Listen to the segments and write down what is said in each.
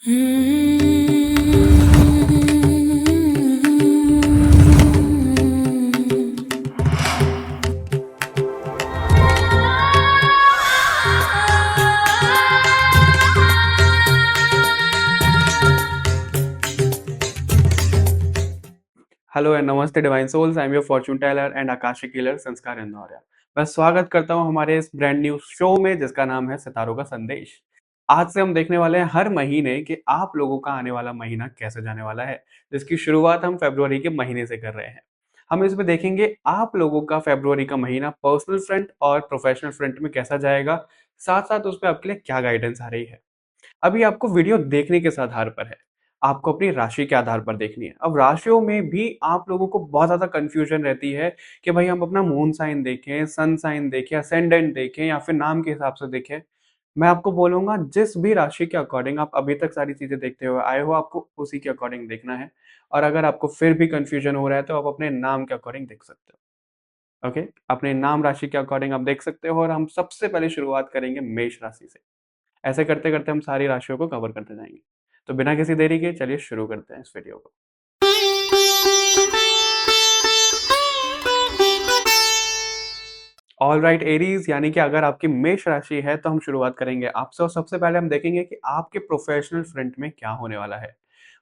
Hello and नमस्ते divine souls. I am your fortune teller and akashic healer Sanskar Indoria. मैं स्वागत करता हूं हमारे इस ब्रांड न्यू शो में जिसका नाम है सितारों का संदेश। आज से हम देखने वाले हैं हर महीने कि आप लोगों का आने वाला महीना कैसे जाने वाला है, जिसकी शुरुआत हम फरवरी के महीने से कर रहे हैं। हम इसमें देखेंगे आप लोगों का फरवरी का महीना पर्सनल फ्रंट और प्रोफेशनल फ्रंट में कैसा जाएगा, साथ साथ उस पर आपके लिए क्या गाइडेंस आ रही है। अभी आपको वीडियो देखने किस आधार पर है? आपको अपनी राशि के आधार पर देखनी है। अब राशियों में भी आप लोगों को बहुत ज़्यादा कन्फ्यूजन रहती है कि भाई हम अपना मून साइन देखें, सन साइन देखें, असेंडेंट देखें या फिर नाम के हिसाब से देखें। मैं आपको बोलूँगा जिस भी राशि के अकॉर्डिंग आप अभी तक सारी चीज़ें देखते हुए आए हो, आपको उसी के अकॉर्डिंग देखना है। और अगर आपको फिर भी कन्फ्यूजन हो रहा है तो आप अपने नाम के अकॉर्डिंग देख सकते हो। ओके? अपने नाम राशि के अकॉर्डिंग आप देख सकते हो और हम सबसे पहले शुरुआत करेंगे मेष राशि से। ऐसे करते-करते हम सारी राशियों को कवर करते जाएँगे। तो बिना किसी देरी के चलिए शुरू करते हैं इस वीडियो को। ऑलराइट एरीज़, यानी कि अगर आपकी मेष राशि है तो हम शुरुआत करेंगे आपसे और सबसे पहले हम देखेंगे कि आपके प्रोफेशनल फ्रंट में क्या होने वाला है।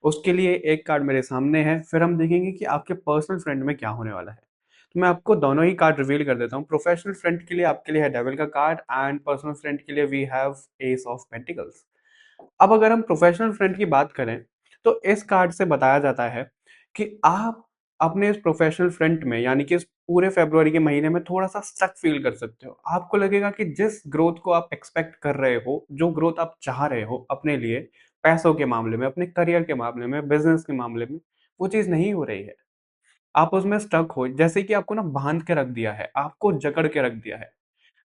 उसके लिए एक कार्ड मेरे सामने है, फिर हम देखेंगे कि आपके पर्सनल फ्रंट में क्या होने वाला है। तो मैं आपको दोनों ही कार्ड रिवील कर देता हूँ। प्रोफेशनल फ्रंट के लिए आपके लिए है डेविल का कार्ड एंड पर्सनल फ्रंट के लिए we have ace of pentacles. अब अगर हम प्रोफेशनल फ्रंट की बात करें, तो इस कार्ड से बताया जाता है कि आप अपने इस प्रोफेशनल फ्रंट में, यानी कि इस पूरे फरवरी के महीने में थोड़ा-सा स्टक फ़ील कर सकते हो। आपको लगेगा कि जिस ग्रोथ को आप एक्सपेक्ट कर रहे हो, जो ग्रोथ आप चाह रहे हो अपने लिए, पैसों के मामले में, अपने करियर के मामले में, बिज़नेस के मामले में, वो चीज़ नहीं हो रही है। आप उसमें स्टक हो, जैसे कि आपको ना बाँध के रख दिया है, आपको जकड़ के रख दिया है।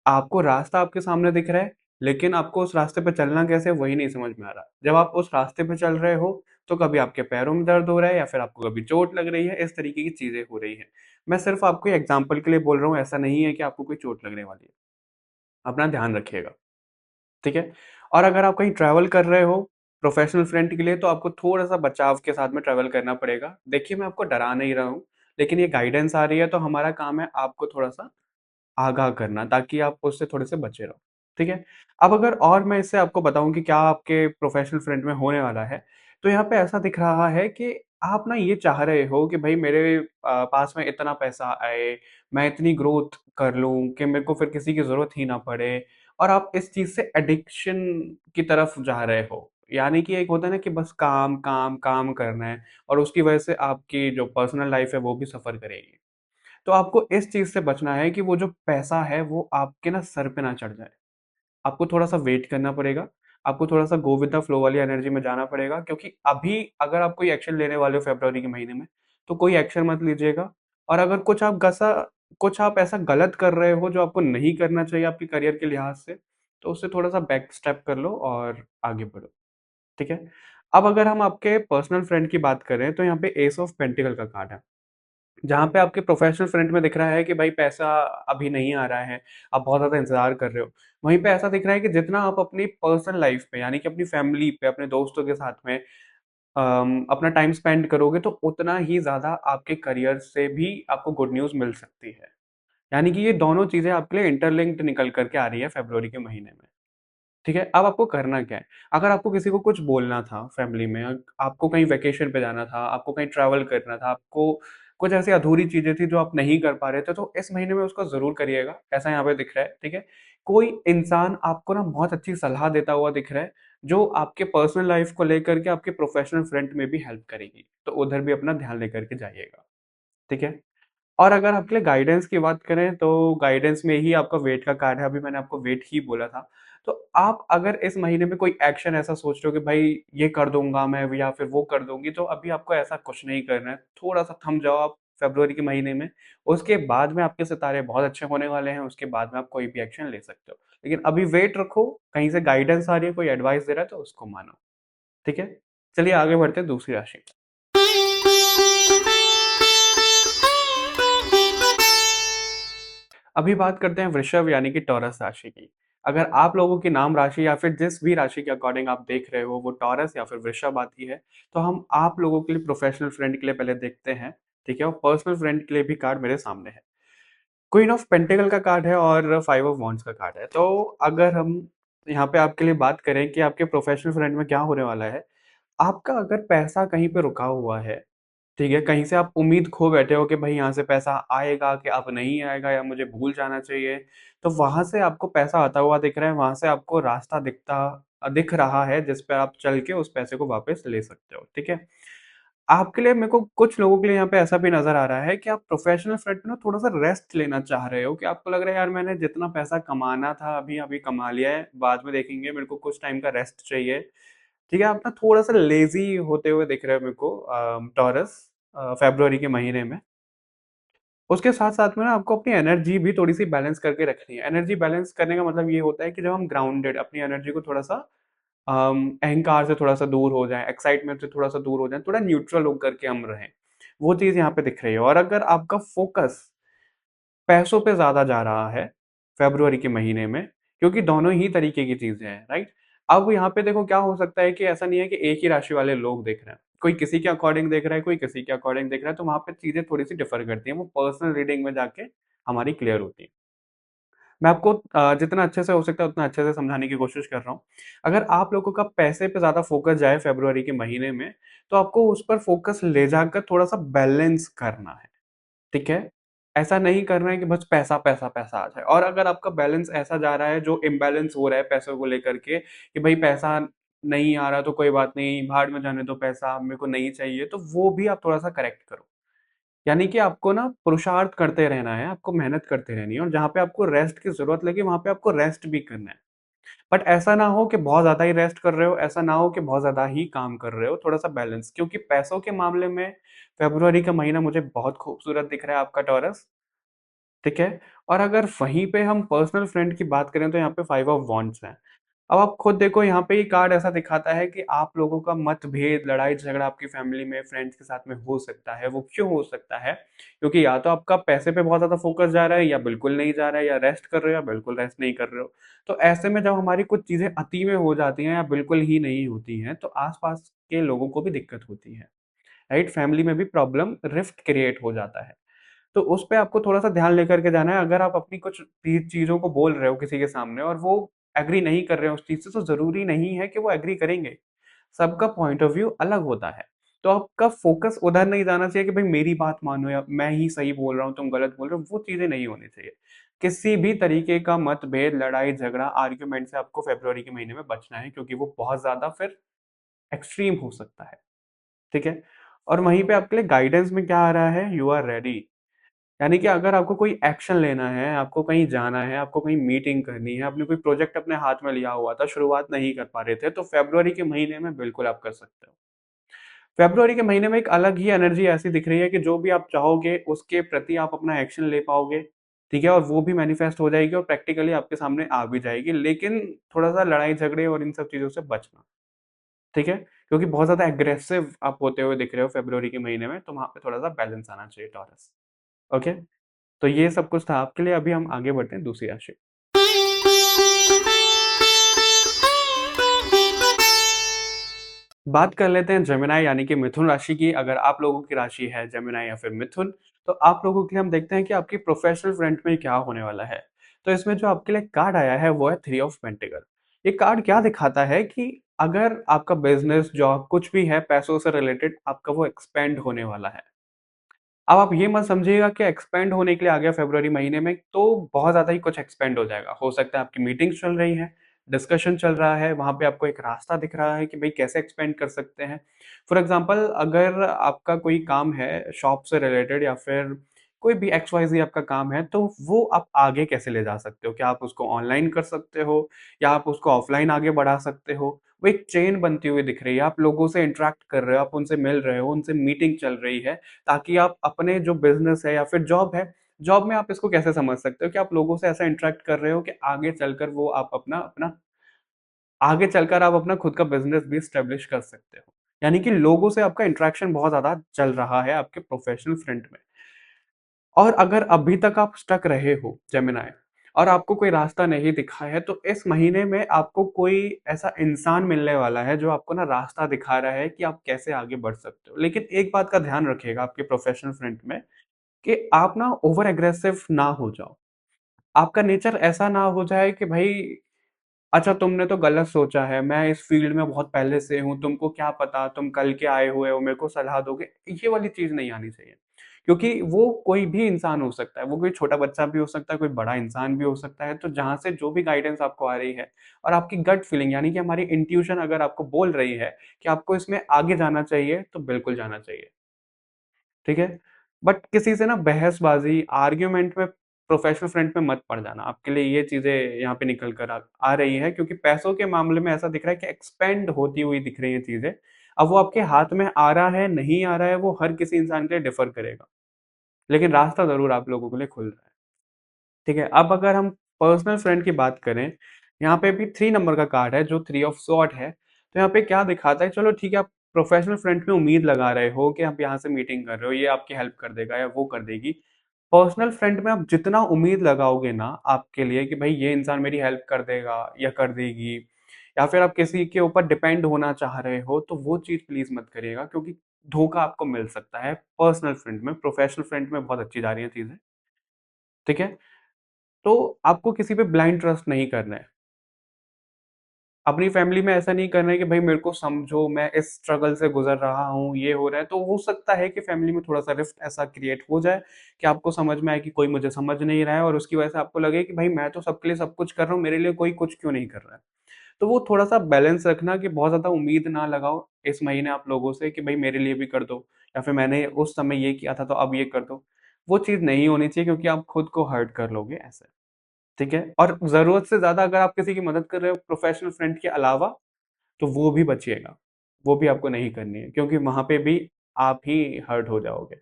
आपको रास्ता आपके सामने दिख रहा है, लेकिन आपको उस रास्ते पे चलना कैसे है वही नहीं समझ में आ रहा। जब आप उस रास्ते पे चल रहे हो, तो कभी आपके पैरों में दर्द हो रहा है या फिर आपको कभी चोट लग रही है, इस तरीके की चीज़ें हो रही हैं। मैं सिर्फ़ आपको एग्ज़ाम्पल के लिए बोल रहा हूँ, ऐसा नहीं है कि आपको कोई चोट लगने वाली है। अपना ध्यान रखिएगा, ठीक है? और अगर आप कहीं ट्रैवल कर रहे हो, प्रोफ़ेशनल फ्रंट के लिए, तो आपको थोड़ा-सा बचाव के साथ में ट्रैवल करना पड़ेगा। देखिए, मैं आपको डरा नहीं रहा हूँ, लेकिन ये गाइडेंस आ रही है, तो हमारा काम है आपको थोड़ा-सा आगाह करना, ताकि आप उससे थोड़े से बचे रहो, ठीक है? अब अगर और मैं इससे आपको बताऊँ कि क्या आपके प्रोफ़ेशनल फ्रंट में होने वाला है, तो यहाँ पे ऐसा दिख रहा है कि आप ना ये चाह रहे हो कि भई मेरे पास में इतना पैसा आए, मैं इतनी ग्रोथ कर लूँ कि मेरे को फिर किसी की ज़रूरत ही ना पड़े, और आप इस चीज़ से एडिक्शन की तरफ जा रहे हो। यानी कि एक होता है ना कि बस काम, काम, काम करना है और उसकी वजह से आपकी जो पर्सनल लाइफ़ है वो भी सफ़र करेगी। तो आपको इस चीज़ से बचना है कि वो जो पैसा है वो आपके ना सर पे ना चढ़ जाए। आपको थोड़ा-सा वेट करना पड़ेगा, आपको थोड़ा-सा गो विद द फ्लो वाली एनर्जी में जाना पड़ेगा, क्योंकि अभी अगर आप कोई एक्शन लेने वाले हो फरवरी के महीने में, तो कोई एक्शन मत लीजिएगा। और अगर कुछ आप ऐसा गलत कर रहे हो जो आपको नहीं करना चाहिए आपके करियर के लिहाज से, तो उससे थोड़ा-सा बैक स्टेप कर लो और आगे बढ़ो, ठीक है? अब अगर हम आपके पर्सनल फ्रेंड की बात करें, तो यहाँ पे एस ऑफ पेंटिकल का कार्ड है। जहाँ पे आपके प्रोफ़ेशनल फ्रंट में दिख रहा है कि भाई पैसा अभी नहीं आ रहा है, आप बहुत ज़्यादा इंतज़ार कर रहे हो। वहीं पे ऐसा दिख रहा है कि जितना आप अपनी पर्सनल लाइफ़ पे, यानी कि अपनी फैमिली पे, अपने दोस्तों के साथ में अपना टाइम स्पेंड करोगे, तो उतना ही ज़्यादा आपके करियर से भी आपको गुड न्यूज़ मिल सकती है। यानी कि ये दोनों चीज़ें आपके लिए इंटरलिंक्ड निकल कर के आ रही है फ़रवरी के महीने में। ठीक है? अब आपको करना क्या है? अगर आपको किसी को कुछ बोलना था फैमिली में, आपको कहीं वेकेशन पे जाना था, आपको कहीं ट्रैवल करना था, आपको कुछ ऐसी अधूरी चीज़ें थी जो आप नहीं कर पा रहे थे, तो इस महीने में उसको ज़रूर करिएगा, ऐसा यहाँ पे दिख रहा है, ठीक है? कोई इंसान आपको ना बहुत अच्छी सलाह देता हुआ दिख रहा है, जो आपके पर्सनल लाइफ़ को लेकर के आपके प्रोफ़ेशनल फ्रंट में भी हेल्प करेगी, तो उधर भी अपना ध्यान लेकर के जाइएगा, ठीक है? और अगर आपके लिए गाइडेंस की बात करें, तो गाइडेंस में ही आपका वेट का कार्ड है, अभी मैंने आपको वेट ही बोला था। तो आप अगर इस महीने में कोई एक्शन ऐसा सोच रहे हो कि भाई ये कर दूँगा मैं या फिर वो कर दूँगी, तो अभी आपको ऐसा कुछ नहीं करना है। थोड़ा-सा थम जाओ आप फ़रवरी के महीने में, उसके बाद में आपके सितारे बहुत अच्छे होने वाले हैं, उसके बाद में आप कोई भी एक्शन ले सकते हो। लेकिन अभी वेट रखो, कहीं से गाइडेंस आ रही है, कोई एडवाइस दे रहा है तो उसको मानो, ठीक है? चलिए आगे बढ़ते हैं दूसरी राशि। अभी बात करते हैं वृषभ, यानी कि टॉरस राशि की। अगर आप लोगों की नाम राशि या फिर जिस भी राशि के अकॉर्डिंग आप देख रहे हो वो टॉरस या फिर वृषभ आती है, तो हम आप लोगों के लिए प्रोफेशनल फ्रेंड के लिए पहले देखते हैं, ठीक है? और पर्सनल फ्रेंड के लिए भी कार्ड मेरे सामने है। क्वीन ऑफ पेंटिकल का कार्ड है और फाइव ऑफ वांड्स का कार्ड है। तो अगर हम यहाँ पे आपके लिए बात करें कि आपके प्रोफेशनल फ्रेंड में क्या होने वाला है, आपका अगर पैसा कहीं पे रुका हुआ है, ठीक है? कहीं से आप उम्मीद खो बैठे हो कि भाई यहाँ से पैसा आएगा कि अब नहीं आएगा या मुझे भूल जाना चाहिए, तो वहाँ से आपको पैसा आता हुआ दिख रहा है, वहाँ से आपको रास्ता दिख रहा है जिस पे आप चल के उस पैसे को वापस ले सकते हो, ठीक है? आपके लिए मेरे को कुछ लोगों के लिए यहाँ पे ऐसा भी नज़र आ रहा है कि आप प्रोफ़ेशनल फ्रंट में ना थोड़ा-सा रेस्ट लेना चाह रहे हो कि आपको लग रहा है यार मैंने जितना पैसा कमाना था अभी-अभी कमा लिया है, बाद में देखेंगे मेरे को कुछ टाइम का रेस्ट चाहिए। ठीक है, आप ना थोड़ा-सा लेज़ी होते हुए दिख रहे हो मेरे को टॉरस फ़रवरी के महीने में। उसके साथ-साथ में ना आपको अपनी एनर्जी भी थोड़ी-सी बैलेंस करके रखनी है। एनर्जी बैलेंस करने का मतलब ये होता है कि जब हम ग्राउंडेड अपनी एनर्जी को थोड़ा-सा अहंकार से थोड़ा-सा दूर हो जाएँ, एक्साइटमेंट से थोड़ा-सा दूर हो जाएँ, थोड़ा न्यूट्रल होकर के हम रहें। वो चीज़ यहाँ पे दिख रही है और अगर आपका फ़ोकस पैसों पे ज़्यादा जा रहा है, फ़रवरी के महीने में, क्योंकि दोनों ही तरीके की चीज़ें हैं, राइट? अब यहाँ पे देखो क्या हो सकता है कि ऐसा नहीं है कि एक ही राशि वाले लोग देख रहे हैं। कोई किसी के अकॉर्डिंग देख रहा है, कोई किसी के अकॉर्डिंग देख रहा है, तो वहाँ पे चीज़ें थोड़ी-सी डिफ़र करती हैं, वो पर्सनल रीडिंग में जाके हमारी क्लियर होती हैं। मैं आपको जितना अच्छे से हो सकता है उतना अच्छे से समझाने की कोशिश कर रहा हूँ। अगर आप लोगों का पैसे पे ज़्यादा फ़ोकस जाए फ़रवरी के महीने में, तो आपको उस पर फ़ोकस ले जाकर थोड़ा-सा बैलेंस करना है। ठीक है? ऐसा नहीं करना है कि बस पैसा, पैसा, पैसा आ जाए और अगर आपका बैलेंस ऐसा जा रहा है जो इम्बैलेंस हो रहा है पैसों को लेकर के कि भई पैसा नहीं आ रहा तो कोई बात नहीं, भाड़ में जाने दो पैसा, मेरे को नहीं चाहिए, तो वो भी आप थोड़ा-सा करेक्ट करो। यानी कि आपको ना पुरुषार्थ करते रहना है, आपको मेहनत करते रहनी है और जहाँ पे आपको रेस्ट की ज़रूरत लगे वहाँ पे आपको रेस्ट भी करना है। बट ऐसा ना हो कि बहुत ज़्यादा ही रेस्ट कर रहे हो, ऐसा ना हो कि बहुत ज़्यादा ही काम कर रहे हो, थोड़ा-सा बैलेंस क्योंकि पैसों के मामले में फ़रवरी का महीना मुझे बहुत खूबसूरत दिख रहा है आपका टॉरस। ठीक है? और अगर वहीं पे हम पर्सनल फ्रेंड की बात करें तो यहाँ पे 5 ऑफ वांड्स है। अब आप खुद देखो यहाँ पे ये कार्ड ऐसा दिखाता है कि आप लोगों का मतभेद, लड़ाई-झगड़ा आपकी फैमिली में, फ्रेंड्स के साथ में हो सकता है। वो क्यों हो सकता है? क्योंकि या तो आपका पैसे पे बहुत ज़्यादा फ़ोकस जा रहा है या बिल्कुल नहीं जा रहा है या रेस्ट कर रहे हो या बिल्कुल रेस्ट नहीं कर रहे हो। तो ऐसे में जब हमारी कुछ चीज़ें अति में हो जाती हैं या बिल्कुल ही नहीं होती हैं, तो आस-पास के लोगों को भी दिक्कत होती है। राइट? फैमिली में भी प्रॉब्लम, रिफ्ट क्रिएट हो जाता है। तो उस पे आपको थोड़ा-सा ध्यान लेकर के जाना है। अगर आप अपनी कुछ चीज़ों को बोल रहे हो किसी के सामने और वो एग्री नहीं कर रहे हैं उस चीज़ से, तो ज़रूरी नहीं है कि वो एग्री करेंगे। सबका पॉइंट ऑफ व्यू अलग होता है। तो आपका फ़ोकस उधर नहीं जाना चाहिए कि भई मेरी बात मानो या मैं ही सही बोल रहा हूँ, तुम गलत बोल रहे हो, वो चीज़ें नहीं होनी चाहिए। किसी भी तरीके का मतभेद, लड़ाई-झगड़ा, आर्ग्यूमेंट से आपको फ़रवरी के महीने में बचना है क्योंकि वो बहुत ज़्यादा फिर एक्सट्रीम हो सकता है। ठीक है? और वहीं पे आपके लिए गाइडेंस में क्या आ रहा है, यू आर रेडी। यानी कि अगर आपको कोई एक्शन लेना है, आपको कहीं जाना है, आपको कहीं मीटिंग करनी है, आपने कोई प्रोजेक्ट अपने हाथ में लिया हुआ था, शुरुआत नहीं कर पा रहे थे, तो फ़रवरी के महीने में बिल्कुल आप कर सकते हो। फ़रवरी के महीने में एक अलग ही एनर्जी ऐसी दिख रही है कि जो भी आप चाहोगे, उसके प्रति आप अपना एक्शन ले पाओगे, ठीक है? और वो भी मैनिफेस्ट हो जाएगी और प्रैक्टिकली आपके सामने आ भी जाएगी, लेकिन थोड़ा-सा लड़ाई-झगड़े और इन सब चीज़ों से बचना, ठीक है? क्योंकि बहुत ज़्यादा एग्रेसिव आप होते हुए दिख रहे हो फ़रवरी के महीने में, तो वहाँ पे थोड़ा-सा बैलेंस आना चाहिए टॉरस, ओके? तो ये सब कुछ था आपके लिए, अभी हम आगे बढ़ते हैं दूसरी राशि। बात कर लेते हैं जेमिनी यानी कि मिथुन राशि की। अगर आप लोगों की राशि है जेमिनी या फिर मिथुन, तो आप लोगों के लिए हम देखते हैं कि आपकी प्रोफेशनल फ्रंट में क्या होने वाला है। तो इसमें जो आपके लिए कार्ड आया है वो है थ्री ऑफ पेंटिकल। ये कार्ड क्या दिखाता है कि अगर आपका बिज़नेस, जॉब कुछ भी है पैसों से रिलेटेड आपका वो एक्सपेंड होने वाला है। अब आप ये मत समझिएगा कि एक्सपेंड होने के लिए आ गया फ़रवरी महीने में, तो बहुत ज़्यादा ही कुछ एक्सपेंड हो जाएगा। हो सकता है आपकी मीटिंग्स चल रही हैं, डिस्कशन चल रहा है, वहाँ पे आपको एक रास्ता दिख रहा है कि भई कैसे एक्सपेंड कर सकते हैं। फॉर एग्ज़ाम्पल अगर आपका कोई काम है शॉप से रिलेटेड या फिर कोई भी एक्स-वाई-ज़ेड आपका काम है, तो वो आप आगे कैसे ले जा सकते हो? क्या आप उसको ऑनलाइन कर सकते हो या आप उसको ऑफ़लाइन आगे बढ़ा सकते हो? वो एक चेन बनती हुई दिख रही है, आप लोगों से इंटरैक्ट कर रहे हो, आप उनसे मिल रहे हो, उनसे मीटिंग चल रही है। ताकि आप अपने जो बिज़नेस है या फिर जॉब है, जॉब में आप इसको कैसे समझ सकते हो कि आप लोगों से ऐसा इंटरैक्ट कर रहे हो कि आगे चलकर वो आप अपना अपना आगे चलकर आप अपना खुद का बिज़नेस भी एस्टेब्लिश कर सकते हो। यानी कि लोगों से आपका इंटरैक्शन बहुत ज़्यादा चल रहा है आपके प्रोफ़ेशनल फ्रंट में। और अगर अभी तक आप स्टक रहे हो जेमिनी, और आपको कोई रास्ता नहीं दिखा है, तो इस महीने में आपको कोई ऐसा इंसान मिलने वाला है जो आपको ना रास्ता दिखा रहा है कि आप कैसे आगे बढ़ सकते हो। लेकिन एक बात का ध्यान रखिएगा आपके प्रोफ़ेशनल फ्रंट में कि आप ना ओवर एग्रेसिव ना हो जाओ। आपका नेचर ऐसा ना हो जाए कि भई अच्छा तुमने तो गलत सोचा है, मैं इस फ़ील्ड में बहुत पहले से हूँ, तुमको क्या पता, तुम कल के आए हुए हो, मेरे को सलाह दोगे, ये वाली चीज़ नहीं आनी चाहिए। क्योंकि वो कोई भी इंसान हो सकता है, वो कोई छोटा बच्चा भी हो सकता है, कोई बड़ा इंसान भी हो सकता है, तो जहाँ से जो भी गाइडेंस आपको आ रही है और आपकी गट फीलिंग यानी कि हमारी इंट्यूशन अगर आपको बोल रही है कि आपको इसमें आगे जाना चाहिए, तो बिल्कुल जाना चाहिए। ठीक है? बट किसी से ना बहसबाज़ी, आर्ग्यूमेंट में प्रोफ़ेशनल फ्रंट में मत पड़ जाना। आपके लिए ये चीज़ें यहाँ पे निकल कर आ रही हैं क्योंकि पैसों के मामले में ऐसा दिख रहा है कि एक्सपेंड होती हुई दिख रही हैं चीज़ें। अब वो आपके हाथ में आ रहा है, नहीं आ रहा है, वो हर किसी इंसान के लिए डिफ़र करेगा। लेकिन रास्ता ज़रूर आप लोगों के लिए खुल रहा है। ठीक है? अब अगर हम पर्सनल फ्रेंड की बात करें, यहाँ पे भी 3 नंबर का कार्ड है जो 3 ऑफ सॉर्ड है। तो यहाँ पे क्या दिखाता है चलो ठीक है आप प्रोफ़ेशनल फ्रंट में उम्मीद लगा रहे हो कि आप यहाँ से मीटिंग कर रहे हो, ये आपकी हेल्प कर देगा या वो कर देगी। पर्सनल फ्रंट में आप जितना उम्मीद लगाओगे ना आपके लिए कि भाई ये इंसान मेरी हेल्प कर देगा या कर देगी या फिर आप किसी के ऊपर डिपेंड होना चाह रहे हो, तो वो चीज़ प्लीज़ मत करिएगा क्योंकि धोखा आपको मिल सकता है पर्सनल फ्रंट में। प्रोफ़ेशनल फ्रंट में बहुत अच्छी जा रही हैं चीज़ें, ठीक है? तो आपको किसी पे ब्लाइंड ट्रस्ट नहीं करना है। अपनी फैमिली में ऐसा नहीं करना है कि भाई मेरे को समझो, मैं इस स्ट्रगल से गुज़र रहा हूँ, ये हो रहा है। तो हो सकता है कि फैमिली में थोड़ा-सा रिफ्ट ऐसा क्रिएट हो जाए कि आपको समझ में आए कि कोई मुझे समझ नहीं रहा है और उसकी वजह से आपको लगे कि भाई मैं तो सबके लिए सब कुछ कर रहा हूँ, मेरे लिए कोई कुछ क्यों नहीं कर रहा है। तो वो थोड़ा-सा बैलेंस रखना कि बहुत ज़्यादा उम्मीद ना लगाओ इस महीने आप लोगों से कि भाई मेरे लिए भी कर दो या फिर मैंने उस समय ये किया था तो अब ये कर दो। वो चीज़ नहीं होनी चाहिए क्योंकि आप खुद को हर्ट कर लोगे ऐसे। ठीक है? और ज़रूरत से ज़्यादा अगर आप किसी की मदद कर रहे हो प्रोफ़ेशनल फ्रंट के अलावा, तो वो भी बचिएगा। वो भी आपको नहीं करनी है क्योंकि वहाँ पे भी आप ही हर्ट हो जाओगे।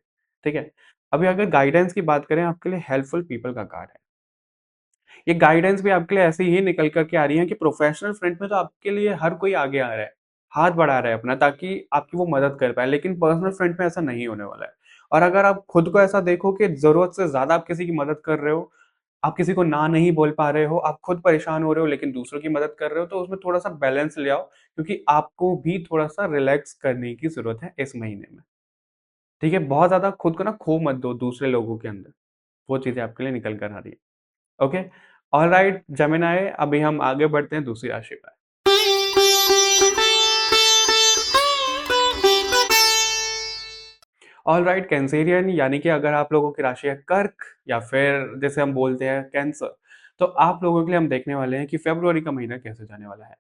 ठीक है? अभी अगर गाइडेंस की बात करें आपके लिए हेल्पफुल पीपल का कार्ड है। ये गाइडेंस भी आपके लिए ऐसे ही निकल कर के आ रही है कि प्रोफ़ेशनल फ्रंट में तो आपके लिए हर कोई आगे आ रहा है, हाथ बढ़ा रहा है अपना ताकि आपकी वो मदद कर पाए, लेकिन पर्सनल फ्रंट में ऐसा नहीं होने वाला है। और अगर आप खुद को ऐसा देखो कि ज़रूरत से ज़्यादा आप किसी की मदद कर रहे हो, आप किसी को ना नहीं बोल पा रहे हो, आप खुद परेशान हो रहे हो लेकिन दूसरों की मदद कर रहे हो, तो उसमें थोड़ा-सा बैलेंस ले आओ क्योंकि आपको भी थोड़ा-सा रिलैक्स करने की ज़रूरत है इस महीने में। ठीक है? बहुत ज़्यादा खुद को ना खो मत दो दूसरे लोगों के अंदर, वो चीज़ें आपके लिए निकल कर आ रही है। ओके? ऑलराइट जेमिनी अभी हम आगे बढ़ते हैं दूसरी राशि पर। ऑलराइट कैंसेरियन यानी कि अगर आप लोगों की राशि है कर्क या फिर जैसे हम बोलते हैं कैंसर, तो आप लोगों के लिए हम देखने वाले हैं कि फ़रवरी का महीना कैसे जाने वाला है।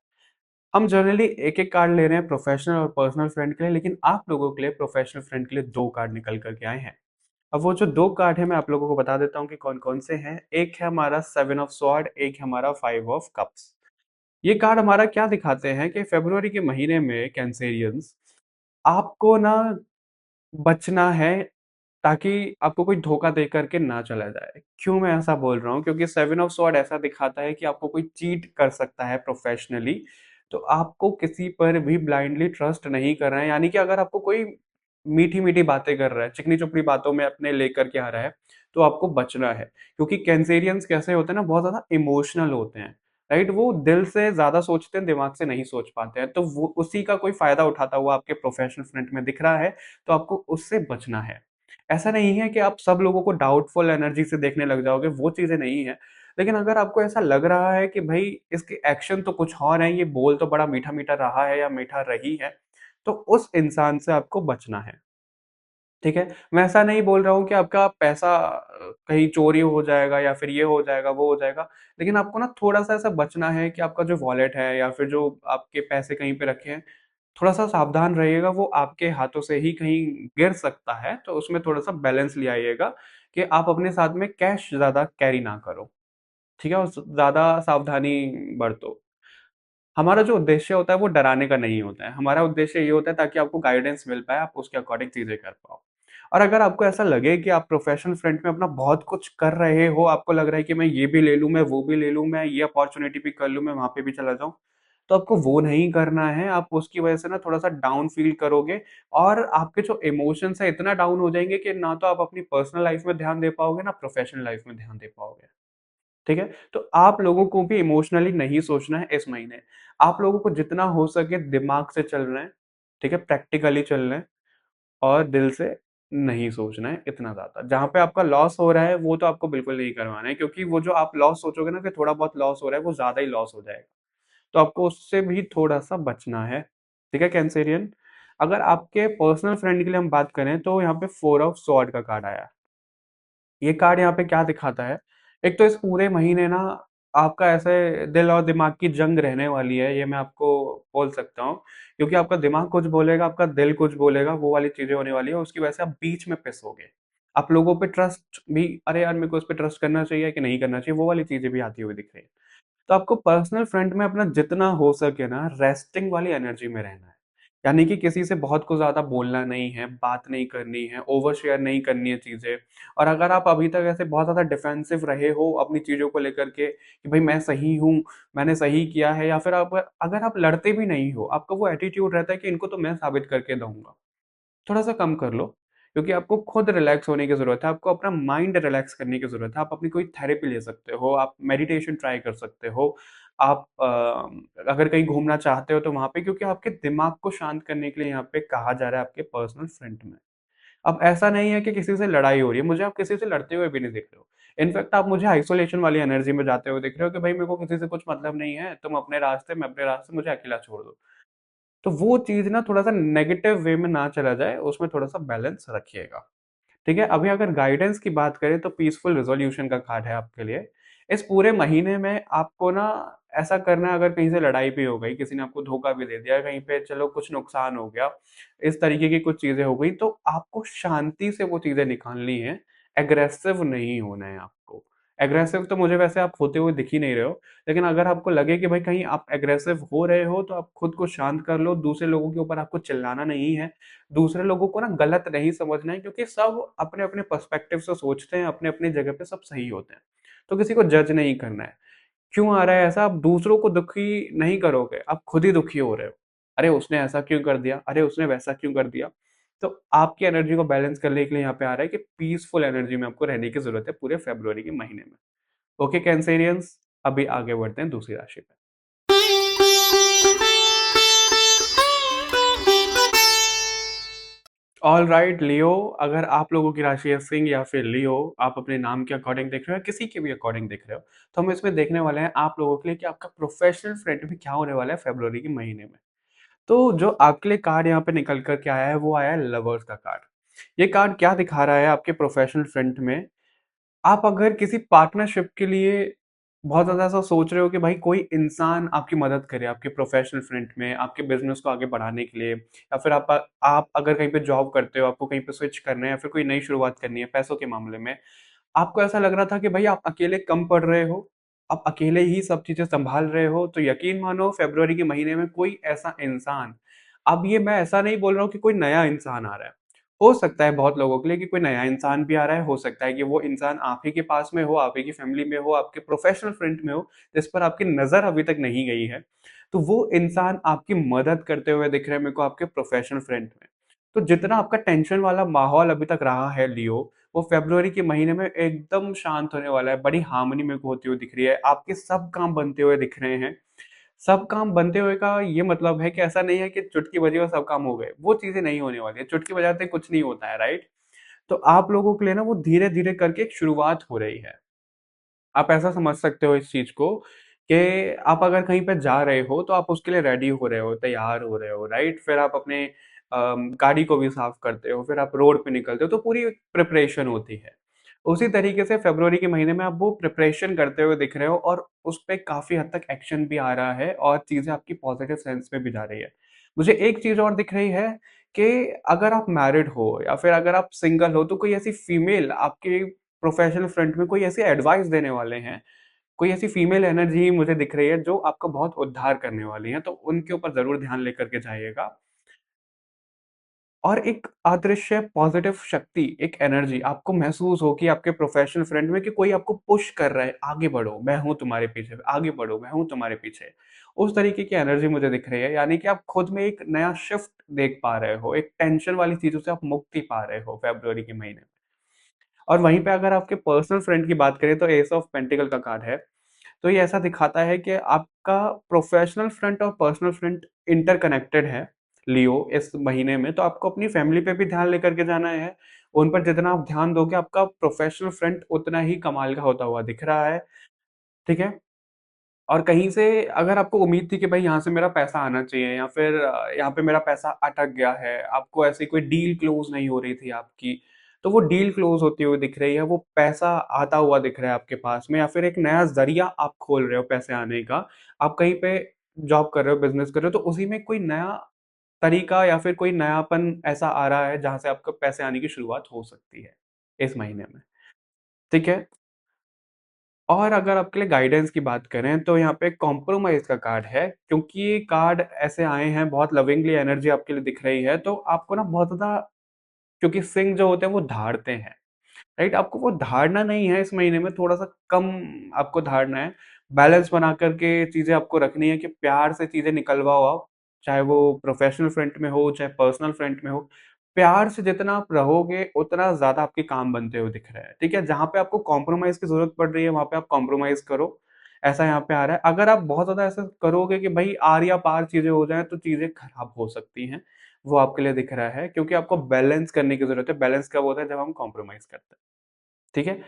हम जनरली एक-एक कार्ड ले रहे हैं प्रोफ़ेशनल और पर्सनल फ्रेंड के लिए, लेकिन आप लोगों के लिए प्रोफ़ेशनल फ्रेंड के लिए 2 कार्ड निकल कर के आए हैं। अब वो जो 2 कार्ड हैं मैं आप लोगों को बता देता हूँ कि कौन-कौन से हैं। एक है हमारा 7 ऑफ स्वॉर्ड, एक है हमारा 5 ऑफ कप्स। ये कार्ड हमारा क्या दिखाते हैं कि फ़रवरी के महीने में कैंसेरियंस आपको ना बचना है ताकि आपको कोई धोखा दे कर के ना चला जाए। क्यों मैं ऐसा बोल रहा हूँ? क्योंकि 7 ऑफ स्वॉर्ड ऐसा दिखाता है कि आपको कोई चीट कर सकता है प्रोफ़ेशनली, तो आपको किसी पर भी ब्लाइंडली ट्रस्ट नहीं करना है। यानी कि अगर आपको कोई मीठी-मीठी बातें कर रहा है, चिकनी-चुपड़ी बातों में अपने लेकर के आ रहा है, तो आपको बचना है। क्योंकि कैंसेरियंस कैसे होते हैं ना, बहुत ज़्यादा इमोशनल होते हैं, राइट? वो दिल से ज़्यादा सोचते हैं, दिमाग से नहीं सोच पाते हैं। तो वो उसी का कोई फ़ायदा उठाता हुआ आपके प्रोफ़ेशनल फ्रंट में दिख रहा है, तो आपको उससे बचना है। ऐसा नहीं है कि आप सब लोगों को डाउटफुल एनर्जी से देखने लग जाओगे, वो चीज़ें नहीं है। लेकिन अगर आपको ऐसा लग रहा है कि भई इसके एक्शन तो कुछ और हैं, ये बोल तो बड़ा मीठा-मीठा रहा है या मीठा रही है, तो उस इंसान से आपको बचना है। ठीक है? मैं ऐसा नहीं बोल रहा हूँ कि आपका पैसा कहीं चोरी हो जाएगा या फिर ये हो जाएगा, वो हो जाएगा। लेकिन आपको ना थोड़ा-सा ऐसा बचना है कि आपका जो वॉलेट है या फिर जो आपके पैसे कहीं पे रखे हैं, थोड़ा-सा सावधान रहिएगा, वो आपके हाथों से ही कहीं गिर सकता है, तो उसमें थोड़ा-सा बैलेंस ले आइएगा कि आप अपने साथ में कैश ज़्यादा कैरी ना करो, ठीक है? और ज़्यादा सावधानी बरतो। हमारा जो उद्देश्य होता है वो डराने का नहीं होता है। हमारा उद्देश्य ये होता है ताकि आपको गाइडेंस मिल पाए, आप उसके अकॉर्डिंग चीज़ें कर पाओ। और अगर आपको ऐसा लगे कि आप प्रोफ़ेशनल फ्रंट में अपना बहुत कुछ कर रहे हो, आपको लग रहा है कि मैं ये भी ले लूँ, मैं वो भी ले लूँ, मैं ये अपॉर्च्युनिटी भी कर लूँ, मैं वहाँ पे भी चला जाऊँ, तो आपको वो नहीं करना है। आप उसकी वजह से ना थोड़ा-सा डाउन फ़ील करोगे और आपके जो इमोशंस हैं इतना डाउन हो जाएँगे कि ना तो आप अपनी पर्सनल लाइफ़ में ध्यान दे पाओगे, ना प्रोफ़ेशनल लाइफ़ में ध्यान दे पाओगे। ठीक है? तो आप लोगों को भी इमोशनली नहीं सोचना है इस महीने। आप लोगों को जितना हो सके दिमाग से चलना है, ठीक है? प्रैक्टिकली चलना है और दिल से नहीं सोचना है इतना ज़्यादा। जहाँ पे आपका लॉस हो रहा है, वो तो आपको बिल्कुल नहीं करवाना है क्योंकि वो जो आप लॉस सोचोगे ना कि थोड़ा बहुत लॉस हो रहा है, वो ज़्यादा ही लॉस हो जाएगा। तो आपको उससे भी थोड़ा-सा बचना है। ठीक है कैंसेरियन? अगर आपके पर्सनल फ्रेंड के लिए हम बात करें तो यहाँ पे 4 ऑफ स्वॉर्ड का कार्ड आया है। ये कार्ड यहाँ पे क्या दिखाता है, एक तो इस पूरे महीने ना आपका ऐसे दिल और दिमाग की जंग रहने वाली है, ये मैं आपको बोल सकता हूँ। क्योंकि आपका दिमाग कुछ बोलेगा, आपका दिल कुछ बोलेगा, वो वाली चीज़ें होने वाली है, उसकी वजह से आप बीच में पिसोगे। आप लोगों पे ट्रस्ट भी अरे यार! मेरे को इस पे ट्रस्ट करना चाहिए कि नहीं करना चाहिए, वो वाली चीज़ें भी आती हुई दिख रही हैं। तो आपको पर्सनल फ्रंट में अपना जितना हो सके ना रेस्टिंग वाली एनर्जी में रहना है। यानी कि किसी से बहुत कुछ ज़्यादा बोलना नहीं है, बात नहीं करनी है, ओवर शेयर नहीं करनी है चीज़ें। और अगर आप अभी तक ऐसे बहुत ज़्यादा डिफेंसिव रहे हो अपनी चीज़ों को लेकर के कि भई मैं सही हूँ, मैंने सही किया है या फिर आप अगर आप लड़ते भी नहीं हो, आपका वो एटीट्यूड रहता है कि इनको तो मैं साबित करके दूँगा। थोड़ा-सा कम कर लो, क्योंकि आपको खुद रिलैक्स होने की ज़रूरत है, आपको अपना माइंड रिलैक्स करने की ज़रूरत है। आप अपनी कोई थेरेपी ले सकते हो, आप मेडिटेशन ट्राई कर सकते हो, आप अगर कहीं घूमना चाहते हो तो वहाँ पे क्योंकि आपके दिमाग को शांत करने के लिए यहाँ पे कहा जा रहा है आपके पर्सनल फ्रंट में। अब ऐसा नहीं है कि किसी से लड़ाई हो रही है, मुझे आप किसी से लड़ते हुए भी नहीं दिख रहे हो। इनफैक्ट आप मुझे आइसोलेशन वाली एनर्जी में जाते हुए दिख रहे हो कि भाई मेरे को किसी से कुछ मतलब नहीं है, तुम अपने रास्ते, मैं अपने रास्ते, मुझे अकेला छोड़ दो। तो वो चीज़ ना थोड़ा-सा नेगेटिव वे में ना चला जाए, उसमें थोड़ा-सा बैलेंस रखिएगा। ठीक है? अभी अगर गाइडेंस की बात करें तो पीसफुल रिज़ॉल्यूशन का कार्ड है आपके लिए। इस पूरे महीने में आपको ना ऐसा करना है अगर कहीं से लड़ाई भी हो गई, किसी ने आपको धोखा भी दे दिया, कहीं पे चलो कुछ नुकसान हो गया, इस तरीके की कुछ चीज़ें हो गई, तो आपको शांति से वो चीज़ें निकालनी है, एग्रेसिव नहीं होना है आपको। एग्रेसिव तो मुझे वैसे आप होते हुए दिख ही नहीं रहे हो, लेकिन अगर आपको लगे कि भाई कहीं आप एग्रेसिव हो रहे हो, तो आप खुद को शांत कर लो, दूसरे लोगों के ऊपर आपको चिल्लाना नहीं है। दूसरे लोगों को ना गलत नहीं समझना है क्योंकि सब अपने-अपने पर्सपेक्टिव से सोचते हैं, अपनी-अपनी जगह पे सब सही होते हैं। तो किसी को जज नहीं करना है। क्यों आ रहा है ऐसा? आप दूसरों को दुखी नहीं करोगे, आप खुद ही दुखी हो रहे हो। अरे! उसने ऐसा क्यों कर दिया? अरे! उसने वैसा क्यों कर दिया? तो आपकी एनर्जी को बैलेंस करने के लिए यहाँ पे आ रहा है कि पीसफुल एनर्जी में आपको रहने की ज़रूरत है पूरे फ़रवरी के महीने में। ओके कैंसेरियंस, अभी आगे बढ़ते हैं दूसरी राशि पे। ऑलराइट लियो, अगर आप लोगों की राशि है सिंह या फिर लियो, आप अपने नाम के अकॉर्डिंग देख रहे हो या किसी के भी अकॉर्डिंग देख रहे हो, तो हम इसमें देखने वाले हैं आप लोगों के लिए कि आपका प्रोफेशनल फ्रंट में क्या होने वाला है फ़रवरी के महीने में। तो जो आपके लिए कार्ड यहाँ पे निकल कर के आया है, वो आया है लवर्स का कार्ड। ये कार्ड क्या दिखा रहा है आपके प्रोफेशनल फ्रंट में, आप अगर किसी पार्टनरशिप के लिए बहुत ज़्यादा ऐसा सोच रहे हो कि भाई कोई इंसान आपकी मदद करे आपके प्रोफेशनल फ्रंट में, आपके बिज़नेस को आगे बढ़ाने के लिए या फिर आप अगर कहीं पे जॉब करते हो, आपको कहीं पे स्विच करना है या फिर कोई नई शुरुआत करनी है पैसों के मामले में, आपको ऐसा लग रहा था कि भाई आप अकेले कम पड़ रहे हो, आप अकेले ही सब चीज़ें सँभाल रहे हो, तो यकीन मानो फ़रवरी के महीने में कोई ऐसा इंसान अब ये मैं ऐसा नहीं बोल रहा हूँ कि कोई नया इंसान आ रहा है। हो सकता है बहुत लोगों के लिए कि कोई नया इंसान भी आ रहा है, हो सकता है कि वो इंसान आप ही के पास में हो, आप ही की फ़ैमिली में हो, आपके प्रोफ़ेशनल फ्रंट में हो, जिस पर आपकी नज़र अभी तक नहीं गई है। तो वो इंसान आपकी मदद करते हुए दिख रहे हैं मेरे को आपके प्रोफ़ेशनल फ्रंट में। तो जितना आपका टेंशन वाला माहौल अभी तक रहा है लियो, वो फ़रवरी के महीने में एकदम शांत होने वाला है, बड़ी हार्मनी मेरे को होती हुई दिख रही है, आपके सब काम बनते हुए दिख रहे हैं। सब काम बनते हुए का ये मतलब है कि ऐसा नहीं है कि चुटकी बजी और सब काम हो गए, वो चीज़ें नहीं होने वाली है, चुटकी बजाते कुछ नहीं होता है, राइट? तो आप लोगों के लिए ना वो धीरे-धीरे करके एक शुरुआत हो रही है। आप ऐसा समझ सकते हो इस चीज़ को कि आप अगर कहीं पे जा रहे हो, तो आप उसके लिए रेडी हो रहे हो, तैयार हो रहे हो, राइट? फिर आप अपने गाड़ी को भी साफ करते हो, फिर आप रोड पे निकलते हो, तो पूरी प्रिपरेशन होती है। उसी तरीके से फ़रवरी के महीने में आप वो प्रिपरेशन करते हुए दिख रहे हो और उस पे काफ़ी हद तक एक्शन भी आ रहा है और चीज़ें आपकी पॉज़िटिव सेंस में भी जा रही है। मुझे एक चीज़ और दिख रही है कि अगर आप मैरिड हो या फिर अगर आप सिंगल हो, तो कोई ऐसी फीमेल आपके प्रोफ़ेशनल फ्रंट में कोई ऐसी एडवाइस देने वाले हैं, कोई ऐसी फीमेल एनर्जी मुझे दिख रही है जो आपका बहुत उद्धार करने वाली हैं, तो उनके ऊपर ज़रूर ध्यान लेकर के जाइएगा। और एक अदृश्य पॉज़िटिव शक्ति, एक एनर्जी आपको महसूस हो कि आपके प्रोफ़ेशनल फ्रंट में कि कोई आपको पुश कर रहा है, आगे बढ़ो, मैं हूँ तुम्हारे पीछे, आगे बढ़ो, मैं हूँ तुम्हारे पीछे। उस तरीके की एनर्जी मुझे दिख रही है, यानी कि आप खुद में एक नया शिफ्ट देख पा रहे हो, एक टेंशन वाली चीज़ों से आप मुक्ति पा रहे हो फ़रवरी के महीने में। और वहीं पे अगर आपके पर्सनल फ्रेंड की बात करें तो एस ऑफ पेंटिकल का कार्ड है। तो ये ऐसा दिखाता है कि आपका प्रोफेशनल फ्रंट और पर्सनल फ्रंट इंटरकनेक्टेड है, लियो इस महीने में। तो आपको अपनी फैमिली पे भी ध्यान लेकर के जाना है। उन पर जितना आप ध्यान दोगे आपका प्रोफेशनल फ्रंट उतना ही कमाल का होता हुआ दिख रहा है, ठीक है? और कहीं से अगर आपको उम्मीद थी कि भाई यहाँ से मेरा पैसा आना चाहिए या फिर यहाँ पे मेरा पैसा अटक गया है, आपको ऐसी कोई डील क्लोज़ नहीं हो रही थी आपकी, तो वो डील क्लोज़ होती हुई दिख रही है, वो पैसा आता हुआ दिख रहा है आपके पास में या फिर एक नया ज़रिया आप खोल रहे हो पैसे आने का। आप कहीं पे जॉब कर रहे हो, बिज़नेस कर रहे हो, तो उसी में कोई नया तरीका या फिर कोई नयापन ऐसा आ रहा है जहाँ से आपको पैसे आने की शुरुआत हो सकती है, इस महीने में। ठीक है? और अगर आपके लिए गाइडेंस की बात करें तो यहाँ पे कॉम्प्रोमाइज़ का कार्ड है, क्योंकि ये कार्ड ऐसे आए हैं, बहुत लविंगली एनर्जी आपके लिए दिख रही है, तो आपको ना बहुत ज़्यादा, क्योंकि सिंह जो होते हैं वो धाड़ते हैं। राइट? आपको वो धारना नहीं है इस महीने में, थोड़ा-सा कम आपको धारना है। बैलेंस बना कर के चीज़ें आपको रखनी है कि प्यार से चीज़ें निकलवाओ आप, चाहे वो प्रोफ़ेशनल फ्रंट में हो, चाहे पर्सनल फ्रंट में हो। प्यार से जितना आप रहोगे, उतना ज़्यादा आपके काम बनते हुए दिख रहे हैं, ठीक है? जहाँ पे आपको कॉम्प्रोमाइज़ की ज़रूरत पड़ रही है, वहाँ पे आप कॉम्प्रोमाइज़ करो, ऐसा यहाँ पे आ रहा है। अगर आप बहुत ज़्यादा ऐसा करोगे कि भई आर या पार चीज़ें हो जाएँ, तो चीज़ें खराब हो सकती हैं। वो आपके लिए दिख रहा है, क्योंकि आपको बैलेंस करने की ज़रूरत है। बैलेंस कब होता है? जब हम कॉम्प्रोमाइज़ करते हैं। ठीक है?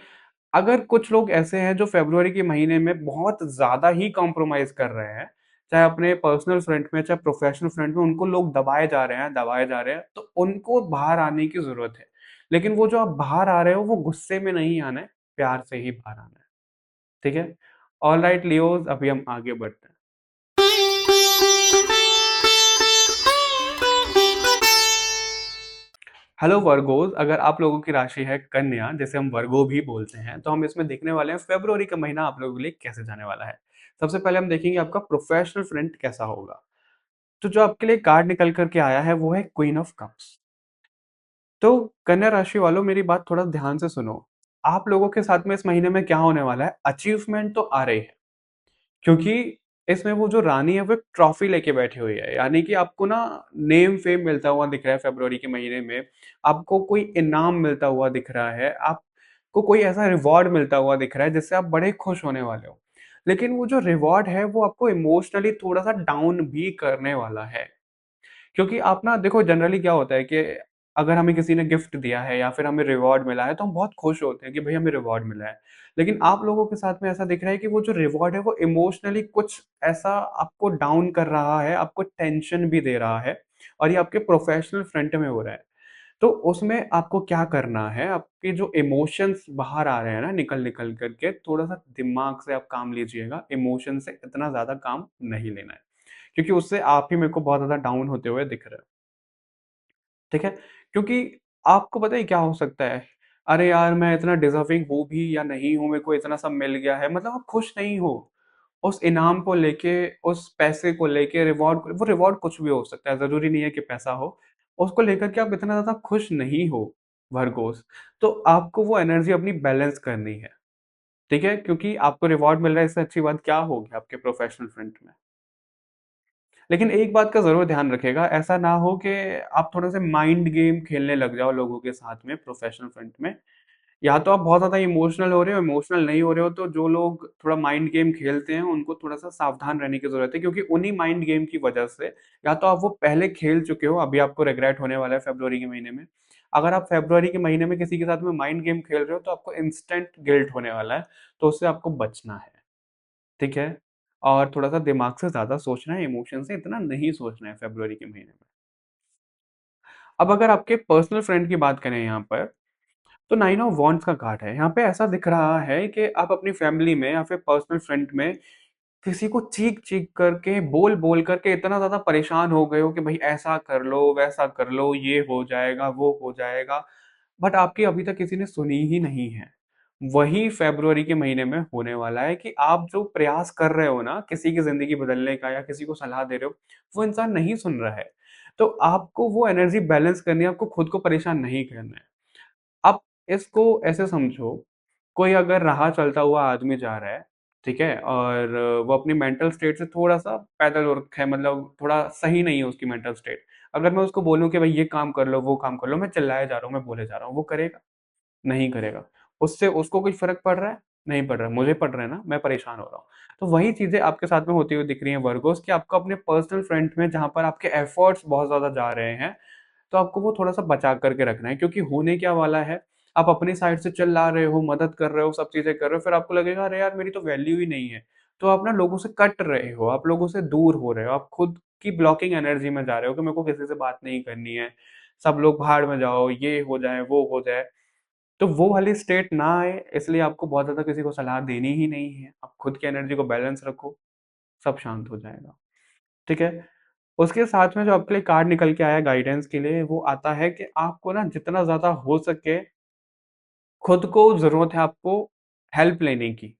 अगर कुछ लोग ऐसे हैं जो फ़रवरी के महीने में बहुत ज़्यादा ही कॉम्प्रोमाइज़ कर रहे हैं, चाहे अपने पर्सनल फ्रंट में, चाहे प्रोफ़ेशनल फ्रंट में, उनको लोग दबाए जा रहे हैं, तो उनको बाहर आने की ज़रूरत है। लेकिन वो जो आप बाहर आ रहे हो, वो गुस्से में नहीं आना है, प्यार से ही बाहर आना है। ठीक है? ऑलराइट लियोज़, अभी हम आगे बढ़ते हैं। हेलो वर्गोज़, अगर आप लोगों की राशि है कन्या, जिसे हम वर्गो भी बोलते हैं, तो हम इसमें देखने वाले हैं फ़रवरी का महीना आप लोगों के लिए कैसे जाने वाला है। सबसे पहले हम देखेंगे आपका प्रोफ़ेशनल फ्रंट कैसा होगा। तो जो आपके लिए कार्ड निकल कर के आया है, वो है क्वीन ऑफ कप्स। तो कन्या राशि वालों, मेरी बात थोड़ा ध्यान से सुनो। आप लोगों के साथ में इस महीने में क्या होने वाला है, अचीवमेंट तो आ रही है। क्योंकि इसमें वो जो रानी है वो एक ट्रॉफी लेके बैठी हुई है, यानी कि आपको ना नेम फेम मिलता हुआ दिख रहा है फरवरी के महीने में। आपको कोई इनाम मिलता हुआ दिख रहा है, आपको कोई ऐसा रिवॉर्ड मिलता हुआ दिख रहा है जिससे आप बड़े खुश होने वाले हो। लेकिन वो जो रिवॉर्ड है वो आपको इमोशनली थोड़ा सा डाउन भी करने वाला है। क्योंकि आप ना देखो, जनरली क्या होता है कि अगर हमें किसी ने गिफ्ट दिया है या फिर हमें रिवॉर्ड मिला है तो हम बहुत खुश होते हैं कि भाई हमें रिवॉर्ड मिला है। लेकिन आप लोगों के साथ में ऐसा दिख रहा है कि वो जो रिवॉर्ड है वो इमोशनली कुछ ऐसा आपको डाउन कर रहा है, आपको टेंशन भी दे रहा है, और ये आपके प्रोफेशनल फ्रंट में हो रहा है। तो उसमें आपको क्या करना है, आपके जो इमोशंस बाहर आ रहे हैं ना निकल-निकल कर के, थोड़ा-सा दिमाग से आप काम लीजिएगा, इमोशन से इतना ज़्यादा काम नहीं लेना है। क्योंकि उससे आप ही मेरे को बहुत ज़्यादा डाउन होते हुए दिख रहे हो। ठीक है? क्योंकि आपको पता है क्या हो सकता है? अरे यार! मैं इतना डिज़र्विंग हूँ भी या नहीं हूँ, मेरे को इतना सब मिल गया है, मतलब आप खुश नहीं हो। उस इनाम को लेके, उस पैसे को लेके, रिवॉर्ड को, वो रिवॉर्ड कुछ भी हो सकता है, ज़रूरी नहीं है कि पैसा हो। उसको लेकर के आप इतना ज़्यादा खुश नहीं हो, वर्गोस। तो आपको वो एनर्जी अपनी बैलेंस करनी है, ठीक है? क्योंकि आपको रिवॉर्ड मिल रहा है, इससे अच्छी बात क्या होगी आपके प्रोफ़ेशनल फ्रंट में। लेकिन एक बात का ज़रूर ध्यान रखिएगा, ऐसा ना हो कि आप थोड़े-से माइंड गेम खेलने लग जाओ लोगों के साथ में प्रोफ़ेशनल फ्रंट में। या तो आप बहुत ज़्यादा इमोशनल हो रहे हो, इमोशनल नहीं हो रहे हो, तो जो लोग थोड़ा माइंड गेम खेलते हैं, उनको थोड़ा-सा सावधान रहने की ज़रूरत है, क्योंकि उन्हीं माइंड गेम की वजह से या तो आप वो पहले खेल चुके हो, अभी आपको रिग्रेट होने वाला है फ़रवरी के महीने में। अगर आप फ़रवरी के महीने में किसी के साथ में माइंड गेम खेल रहे हो, तो आपको इंस्टेंट गिल्ट होने वाला है, तो उससे आपको बचना है। ठीक है? और थोड़ा-सा दिमाग से ज़्यादा सोचना है, इमोशन से इतना नहीं सोचना है फ़रवरी के महीने में। अब अगर आपके पर्सनल फ्रेंड की बात करें यहाँ पर, तो 9 ऑफ वांड्स का कार्ड है। यहाँ पे ऐसा दिख रहा है कि आप अपनी फैमिली में या फिर पर्सनल फ्रेंड में किसी को चीख-चीख करके, बोल-बोल करके इतना ज़्यादा परेशान हो गए हो कि भई ऐसा कर लो, वैसा कर लो, ये हो जाएगा, वो हो जाएगा। बट आपकी अभी तक किसी ने सुनी ही नहीं है। वही फ़रवरी के महीने में होने वाला है कि आप जो प्रयास कर रहे हो ना किसी की ज़िंदगी बदलने का या किसी को सलाह दे रहे हो, वो इंसान नहीं सुन रहा है। तो आपको वो एनर्जी बैलेंस करनी है, आपको खुद को परेशान नहीं करना है। आप इसको ऐसे समझो, कोई अगर राह चलता हुआ आदमी जा रहा है, ठीक है? और वो अपनी मेंटल स्टेट से थोड़ा-सा पैदल हो रखा है, मतलब थोड़ा सही नहीं है उसकी मेंटल स्टेट। अगर मैं उसको बोलूँ कि भई ये काम कर लो, वो काम कर लो, मैं चिल्लाए जा रहा हूँ, मैं बोले जा रहा हूँ, वो करेगा? नहीं करेगा। उससे उसको कुछ फ़र्क पड़ रहा है? नहीं पड़ रहा है, मुझे पड़ रहा है ना, मैं परेशान हो रहा हूँ। तो वही चीज़ें आपके साथ में होती हुई दिख रही हैं वर्गोज़ कि आपको अपने पर्सनल फ्रंट में जहाँ पर आपके एफर्ट्स बहुत ज़्यादा जा रहे हैं, तो आपको वो थोड़ा-सा बचा कर के रखना है क्योंकि होने क्या वाला है, आप अपनी साइड से चिल्ला रहे हो, मदद कर रहे हो, सब चीज़ें कर रहे हो, फिर आपको लगेगा अरे यार मेरी तो वैल्यू ही नहीं है। तो आप ना लोगों से कट रहे हो, आप लोगों से दूर हो रहे हो, आप खुद की ब्लॉकिंग एनर्जी में जा रहे हो कि मेरे को किसी से बात नहीं करनी है, सब लोग भाड़ में जाओ, ये हो जाए, वो हो जाए। तो वो वाली स्टेट ना आए इसलिए आपको बहुत ज़्यादा किसी को सलाह देनी ही नहीं है। आप खुद की एनर्जी को बैलेंस रखो, सब शांत हो जाएगा। ठीक है? उसके साथ में जो आपके लिए कार्ड निकल के आया गाइडेंस के लिए वो आता है कि आपको ना जितना ज़्यादा हो सके खुद को ज़रूरत है आपको हेल्प लेने की।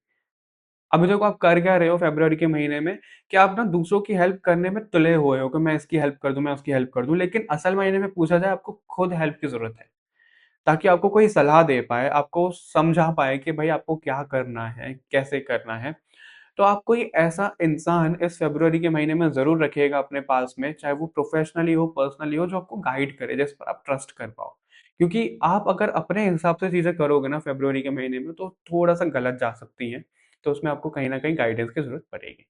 अभी देखो आप कर क्या रहे हो फ़रवरी के महीने में कि आप ना दूसरों की हेल्प करने में तुले हुए हो कि मैं इसकी हेल्प कर दूँ, मैं उसकी हेल्प कर दूँ। लेकिन असल मायने में पूछा जाए आपको खुद हेल्प की ज़रूरत है। ताकि आपको कोई सलाह दे पाए, आपको समझा पाए कि भाई आपको क्या करना है, कैसे करना है। तो आप कोई ऐसा इंसान इस फ़रवरी के महीने में ज़रूर रखिएगा अपने पास में, चाहे वो प्रोफ़ेशनली हो, पर्सनली हो, जो आपको गाइड करे, जिस पर आप ट्रस्ट कर पाओ। क्योंकि आप अगर अपने हिसाब से चीज़ें करोगे ना फ़रवरी के महीने में, तो थोड़ा-सा गलत जा सकती हैं। तो उसमें आपको कहीं न कहीं गाइडेंस की ज़रूरत पड़ेगी।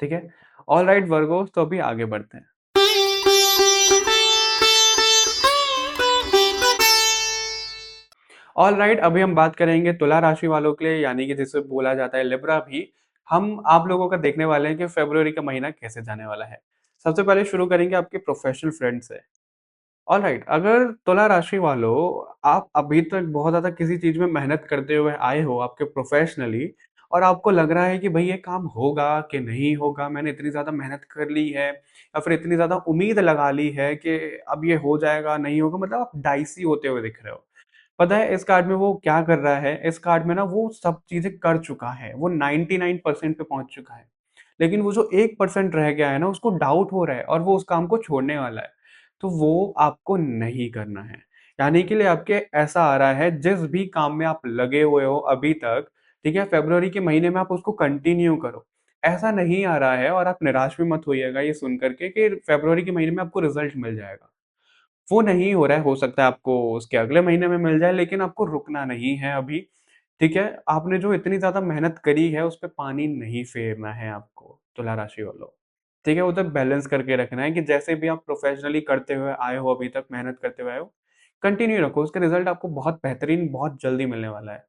ठीक है? ऑलराइट वर्गोज़ तो अभी आगे बढ़ते हैं। ऑलराइट अभी हम बात करेंगे तुला राशि वालों के लिए यानी कि जिसे बोला जाता है लिब्रा भी। हम आप लोगों का देखने वाले हैं कि फ़रवरी का महीना कैसे जाने वाला है। सबसे पहले शुरू करेंगे आपके प्रोफ़ेशनल फ्रेंड से। ऑलराइट अगर तुला राशि वालों आप अभी तक बहुत ज़्यादा किसी चीज़ में मेहनत करते हुए आए हो आपके प्रोफ़ेशनली और आपको लग रहा है कि भई ये काम होगा कि नहीं होगा, मैंने इतनी ज़्यादा मेहनत कर ली है या फिर इतनी ज़्यादा उम्मीद लगा ली है कि अब ये हो जाएगा, नहीं होगा मतलब आप डाइसी होते हुए दिख रहे हो। पता है इस कार्ड में वो क्या कर रहा है? इस कार्ड में ना वो सब चीज़ें कर चुका है, वो 99% पे पहुँच चुका है। लेकिन वो जो 1% रह गया है ना उसको डाउट हो रहा है और वो उस काम को छोड़ने वाला है। तो वो आपको नहीं करना है। यानी कि लिए आपके ऐसा आ रहा है जिस भी काम में आप लगे हुए हो अभी तक, ठीक है? फ़रवरी के महीने में आप उसको कंटिन्यू करो। ऐसा नहीं आ रहा है और आप निराश भी मत होइएगा ये सुन कर के कि फ़रवरी के महीने में आपको रिज़ल्ट मिल जाएगा। वो नहीं हो रहा है, हो सकता है आपको उसके अगले महीने में मिल जाए लेकिन आपको रुकना नहीं है अभी, ठीक है? आपने जो इतनी ज़्यादा मेहनत करी है उस पे पानी नहीं फेरना है आपको, तुला राशि वालों। ठीक है? उधर बैलेंस करके रखना है कि जैसे भी आप प्रोफ़ेशनली करते हुए आए हो अभी तक, मेहनत करते हुए आए हो, कंटिन्यू रखो, उसका रिज़ल्ट आपको बहुत बेहतरीन, बहुत जल्दी मिलने वाला है।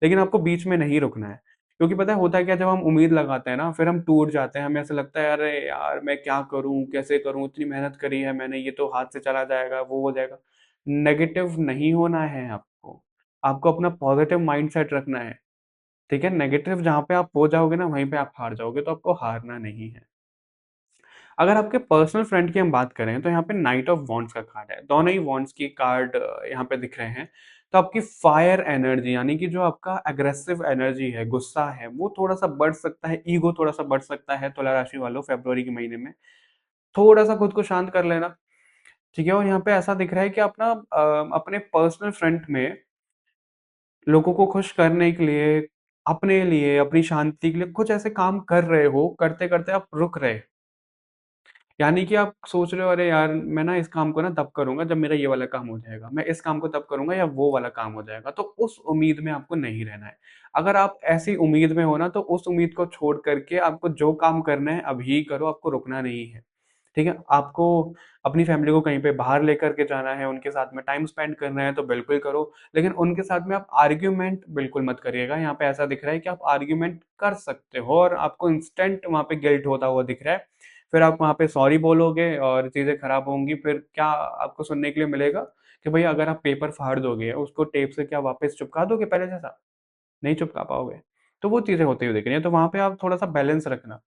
लेकिन आपको बीच में नहीं रुकना है। क्योंकि पता है होता है क्या जब हम उम्मीद लगाते हैं ना फिर हम टूट जाते हैं, हमें ऐसा लगता है अरे यार मैं क्या करूँ, कैसे करूँ? इतनी मेहनत करी है मैंने, ये तो हाथ से चला जाएगा, वो हो जाएगा। नेगेटिव नहीं होना है आपको। आपको अपना पॉज़िटिव माइंडसेट रखना है, ठीक है? नेगेटिव जहाँ पे आप हो जाओगे ना वहीं पे आप हार जाओगे, तो आपको हारना नहीं है। अगर आपके पर्सनल फ्रेंड की हम बात करें तो यहाँ पे नाइट ऑफ वॉन्ड्स का कार्ड है। दोनों ही वॉन्ड्स की कार्ड यहाँ पे दिख रहे हैं। तो आपकी फायर एनर्जी यानी कि जो आपका एग्रेसिव एनर्जी है, गुस्सा है, वो थोड़ा-सा बढ़ सकता है, ईगो थोड़ा-सा बढ़ सकता है तुला राशि वालों फ़रवरी के महीने में। थोड़ा-सा खुद को शांत कर लेना, ठीक है? और यहाँ पे ऐसा दिख रहा है कि आप ना अपने पर्सनल फ्रंट में लोगों को खुश करने के लिए, अपने लिए, अपनी शांति के लिए कुछ ऐसे काम कर रहे हो, करते-करते आप रुक रहे यानी कि आप सोच रहे हो अरे यार मैं ना इस काम को ना तब करूँगा जब मेरा ये वाला काम हो जाएगा। मैं इस काम को तब करूँगा या वो वाला काम हो जाएगा। तो उस उम्मीद में आपको नहीं रहना है। अगर आप ऐसी उम्मीद में हो ना तो उस उम्मीद को छोड़ कर के आपको जो काम करना है अभी करो, आपको रुकना नहीं है। ठीक है? आपको अपनी फैमिली को कहीं पे बाहर लेकर के जाना है, उनके साथ में टाइम स्पेंड करना है तो बिल्कुल करो। लेकिन उनके साथ में आप आर्ग्यूमेंट बिल्कुल मत करिएगा। यहाँ पे ऐसा दिख रहा है कि आप आर्ग्यूमेंट कर सकते हो और आपको इंस्टेंट वहाँ पे गिल्ट होता हुआ दिख रहा है। फिर आप वहाँ पे सॉरी बोलोगे और चीज़ें खराब होंगी, फिर क्या आपको सुनने के लिए मिलेगा कि भई अगर आप पेपर फाड़ दोगे, उसको टेप से क्या वापस चिपका दोगे पहले जैसा? नहीं चिपका पाओगे। तो वो चीज़ें होती हुई दिख रही हैं, तो वहाँ पे आप थोड़ा-सा बैलेंस रखना।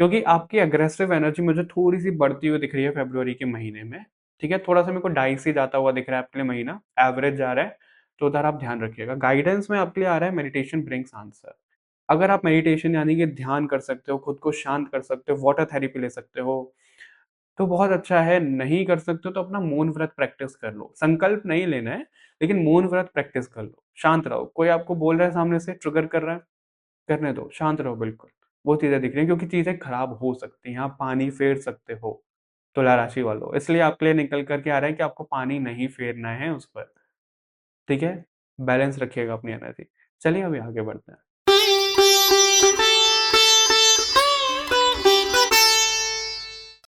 क्योंकि आपकी अग्रेसिव एनर्जी मुझे थोड़ी-सी बढ़ती हुई दिख रही है फ़रवरी के महीने में, ठीक है? थोड़ा-सा मेरे को डाइसी जाता हुआ दिख रहा है आपके लिए महीना, एवरेज जा रहा है, तो उधर आप ध्यान रखिएगा। गाइडेंस में आपके लिए आ रहा है मेडिटेशन ब्रिंग्स आंसर। अगर आप मेडिटेशन यानी कि ध्यान कर सकते हो, खुद को शांत कर सकते हो, वाटर थेरेपी ले सकते हो, तो बहुत अच्छा है, नहीं कर सकते हो तो अपना मौन व्रत प्रैक्टिस कर लो। संकल्प नहीं लेना है, लेकिन मौन व्रत प्रैक्टिस कर लो, शांत रहो। कोई आपको बोल रहा है सामने से, ट्रिगर कर रहा है, करने दो, शांत रहो बिल्कुल। वो चीज़ें दिख रही हैं क्योंकि चीज़ें खराब हो सकती हैं, आप पानी फेर सकते हो, तुला राशि वालों। इसलिए आपके लिए निकल कर के आ रहा है कि आपको पानी नहीं फेरना है उस पर, ठीक है? बैलेंस रखिएगा अपनी एनर्जी। चलिए अभी आगे बढ़ते हैं।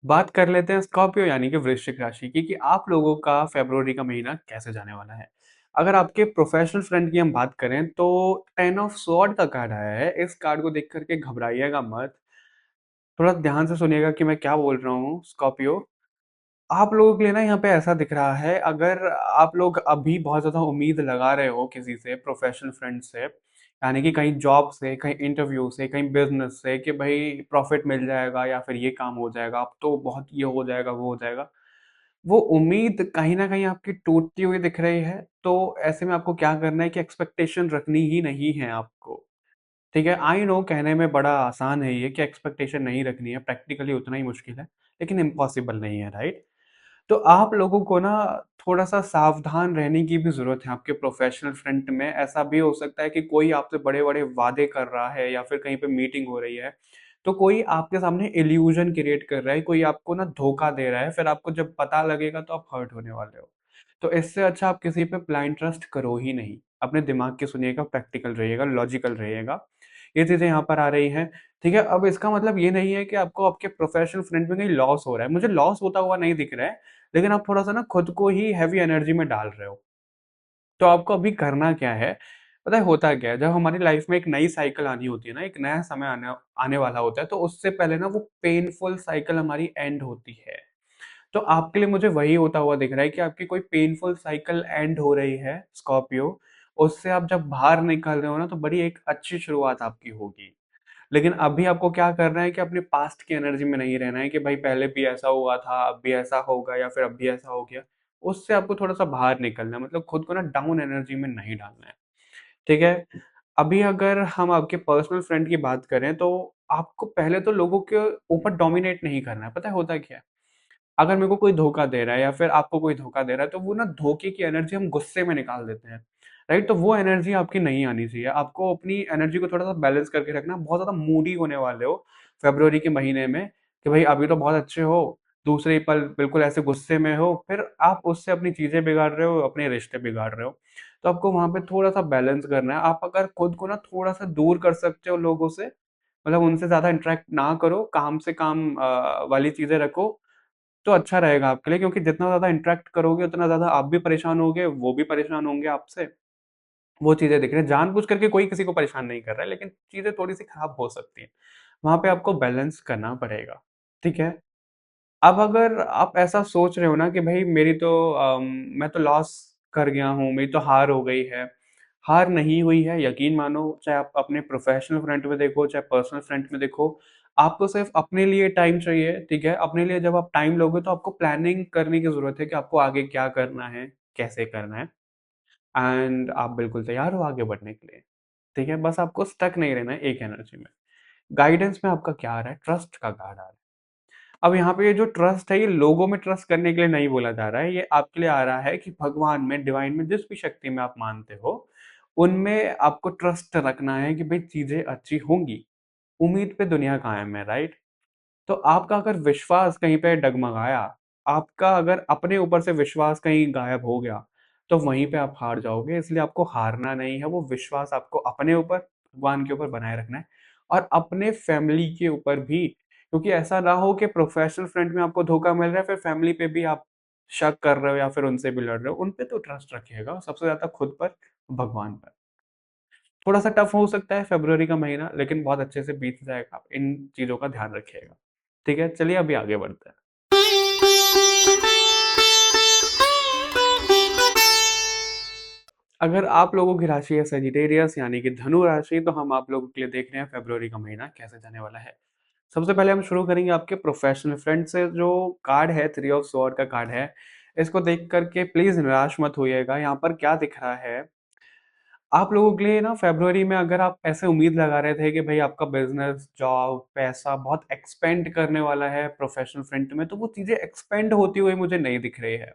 बात कर लेते हैं स्कॉर्पियो यानी कि वृश्चिक राशि की कि आप लोगों का फ़रवरी का महीना कैसे जाने वाला है। अगर आपके प्रोफ़ेशनल फ्रंट की हम बात करें तो 10 ऑफ स्वॉर्ड का कार्ड आया है। इस कार्ड को देख कर के घबराइएगा मत। थोड़ा ध्यान से सुनिएगा कि मैं क्या बोल रहा हूँ स्कॉर्पियो। आप लोगों के लिए ना यहाँ पे ऐसा दिख रहा है, अगर आप लोग अभी बहुत ज़्यादा उम्मीद लगा रहे हो किसी से प्रोफ़ेशनल फ्रेंड से, यानी कि कहीं जॉब से, कहीं इंटरव्यू से, कहीं बिज़नेस से कि भई प्रॉफ़िट मिल जाएगा या फिर ये काम हो जाएगा, अब तो बहुत ये हो जाएगा, वो हो जाएगा। वो उम्मीद कहीं न कहीं आपकी टूटती हुई दिख रही है, तो ऐसे में आपको क्या करना है कि एक्सपेक्टेशन रखनी ही नहीं है आपको। ठीक है, आई नो कहने में बड़ा आसान है ये कि एक्सपेक्टेशन नहीं रखनी है, प्रैक्टिकली उतना ही मुश्किल है, लेकिन इम्पॉसिबल नहीं है, राइट? तो आप लोगों को ना थोड़ा-सा सावधान रहने की भी ज़रूरत है आपके प्रोफ़ेशनल फ्रंट में। ऐसा भी हो सकता है कि कोई आपसे बड़े-बड़े वादे कर रहा है या फिर कहीं पे मीटिंग हो रही है, तो कोई आपके सामने इल्यूज़न क्रिएट कर रहा है, कोई आपको ना धोखा दे रहा है, फिर आपको जब पता लगेगा तो आप हर्ट होने वाले हो। तो इससे अच्छा आप किसी पे ब्लाइंड ट्रस्ट करो ही नहीं। अपने दिमाग की सुनिएगा, प्रैक्टिकल रहिएगा, लॉजिकल रहिएगा। ये चीज़ें यहाँ पर आ रही हैं, ठीक है? अब इसका मतलब ये नहीं है कि आपको आपके प्रोफ़ेशनल फ्रंट में कहीं लॉस हो रहा है। मुझे लॉस होता हुआ नहीं दिख रहा है, लेकिन आप थोड़ा-सा ना खुद को ही हेवी एनर्जी में डाल रहे हो। तो आपको अभी करना क्या है, पता है होता क्या है? जब हमारी लाइफ़ में एक नई साइकिल आनी होती है ना, एक नया समय आने आने वाला होता है, तो उससे पहले ना वो पेनफुल साइकिल हमारी एंड होती है। तो आपके लिए मुझे वही होता हुआ दिख रहा है कि आपकी कोई पेनफुल साइकिल एंड हो रही है, स्कॉर्पियो। उससे आप जब बाहर निकल रहे हो ना, तो बड़ी एक अच्छी शुरुआत आपकी होगी। लेकिन अभी आपको क्या करना है कि अपने पास्ट की एनर्जी में नहीं रहना है कि भाई पहले भी ऐसा हुआ था, अब भी ऐसा होगा या फिर अब भी ऐसा हो गया। उससे आपको थोड़ा-सा बाहर निकलना है, मतलब खुद को ना डाउन एनर्जी में नहीं डालना है, ठीक है? अभी अगर हम आपके पर्सनल फ्रेंड की बात करें तो आपको पहले तो लोगों के ऊपर डोमिनेट नहीं करना है, पता है होता क्या है? अगर मेरे को कोई धोखा दे रहा है या फिर आपको कोई धोखा दे रहा है, तो वो ना धोखे की एनर्जी हम गुस्से में निकाल देते हैं, राइट? तो वो एनर्जी आपकी नहीं आनी चाहिए। आपको अपनी एनर्जी को थोड़ा-सा बैलेंस करके रखना है। बहुत ज़्यादा मूडी होने वाले हो फ़रवरी के महीने में कि भई अभी तो बहुत अच्छे हो, दूसरे ही पल बिल्कुल ऐसे गुस्से में हो, फिर आप उससे अपनी चीज़ें बिगाड़ रहे हो, अपने रिश्ते बिगाड़ रहे हो। तो आपको वहाँ पे थोड़ा-सा बैलेंस करना है। आप अगर खुद को ना थोड़ा-सा दूर कर सकते हो लोगों से, मतलब उनसे ज़्यादा इंटरैक्ट ना करो, काम से काम वाली चीज़ें रखो, तो अच्छा रहेगा आपके लिए क्योंकि जितना ज़्यादा इंटरैक्ट करोगे, उतना ज़्यादा आप भी परेशान होगे, वो भी परेशान होंगे आपसे। वो चीज़ें दिख रही हैं, जानबूझ करके कोई किसी को परेशान नहीं कर रहा है, लेकिन चीज़ें थोड़ी-सी खराब हो सकती हैं। वहाँ पे आपको बैलेंस करना पड़ेगा, ठीक है? अब अगर आप ऐसा सोच रहे हो ना कि भई मेरी तो मैं तो लॉस कर गया हूँ, मेरी तो हार हो गई है। हार नहीं हुई है, यकीन मानो, चाहे आप अपने प्रोफ़ेशनल फ्रंट में देखो, चाहे पर्सनल फ्रंट में देखो, आपको सिर्फ़ अपने लिए टाइम चाहिए, ठीक है? अपने लिए जब आप टाइम लोगे तो आपको प्लानिंग करने की ज़रूरत है कि आपको आगे क्या करना है, कैसे करना है एंड आप बिल्कुल तैयार हो आगे बढ़ने के लिए, ठीक है? बस आपको स्टक नहीं रहना है एक एनर्जी में। गाइडेंस में आपका क्या आ रहा है? ट्रस्ट का कार्ड आ रहा है। अब यहाँ पे ये जो ट्रस्ट है, ये लोगों में ट्रस्ट करने के लिए नहीं बोला जा रहा है, ये आपके लिए आ रहा है कि भगवान में, डिवाइन में, जिस भी शक्ति में आप मानते हो, उनमें आपको ट्रस्ट रखना है कि भई चीज़ें अच्छी होंगी। उम्मीद पे दुनिया कायम है, राइट? तो आपका अगर विश्वास कहीं पे डगमगाया, आपका अगर अपने ऊपर से विश्वास कहीं गायब हो गया, तो वहीं पे आप हार जाओगे। इसलिए आपको हारना नहीं है, वो विश्वास आपको अपने ऊपर, भगवान के ऊपर बनाए रखना है और अपने फैमिली के ऊपर भी। क्योंकि ऐसा ना हो कि प्रोफ़ेशनल फ्रंट में आपको धोखा मिल रहा है, फिर फैमिली पे भी आप शक कर रहे हो या फिर उनसे भी लड़ रहे हो। उन पे तो ट्रस्ट रखिएगा, सबसे ज़्यादा खुद पर, भगवान पर। थोड़ा-सा टफ हो सकता है फ़रवरी का महीना, लेकिन बहुत अच्छे से बीत जाएगा। आप इन चीज़ों का ध्यान रखिएगा। ठीक है? चलिए अभी आगे बढ़ते हैं। अगर आप लोगों की राशि है सजिटेरियस यानी कि धनु राशि, तो हम आप लोगों के लिए देख रहे हैं फ़रवरी का महीना कैसे जाने वाला है। सबसे पहले हम शुरू करेंगे आपके प्रोफ़ेशनल फ्रंट से। जो कार्ड है, थ्री ऑफ स्वॉर्ड का कार्ड है, इसको देख कर के प्लीज़ निराश मत होइएगा। यहाँ पर क्या दिख रहा है, आप लोगों के लिए ना फ़रवरी में अगर आप ऐसे उम्मीद लगा रहे थे कि भई आपका बिज़नेस, जॉब, पैसा बहुत एक्सपेंड करने वाला है प्रोफ़ेशनल फ्रंट में, तो वो चीज़ें एक्सपेंड होती हुई मुझे नहीं दिख रही है।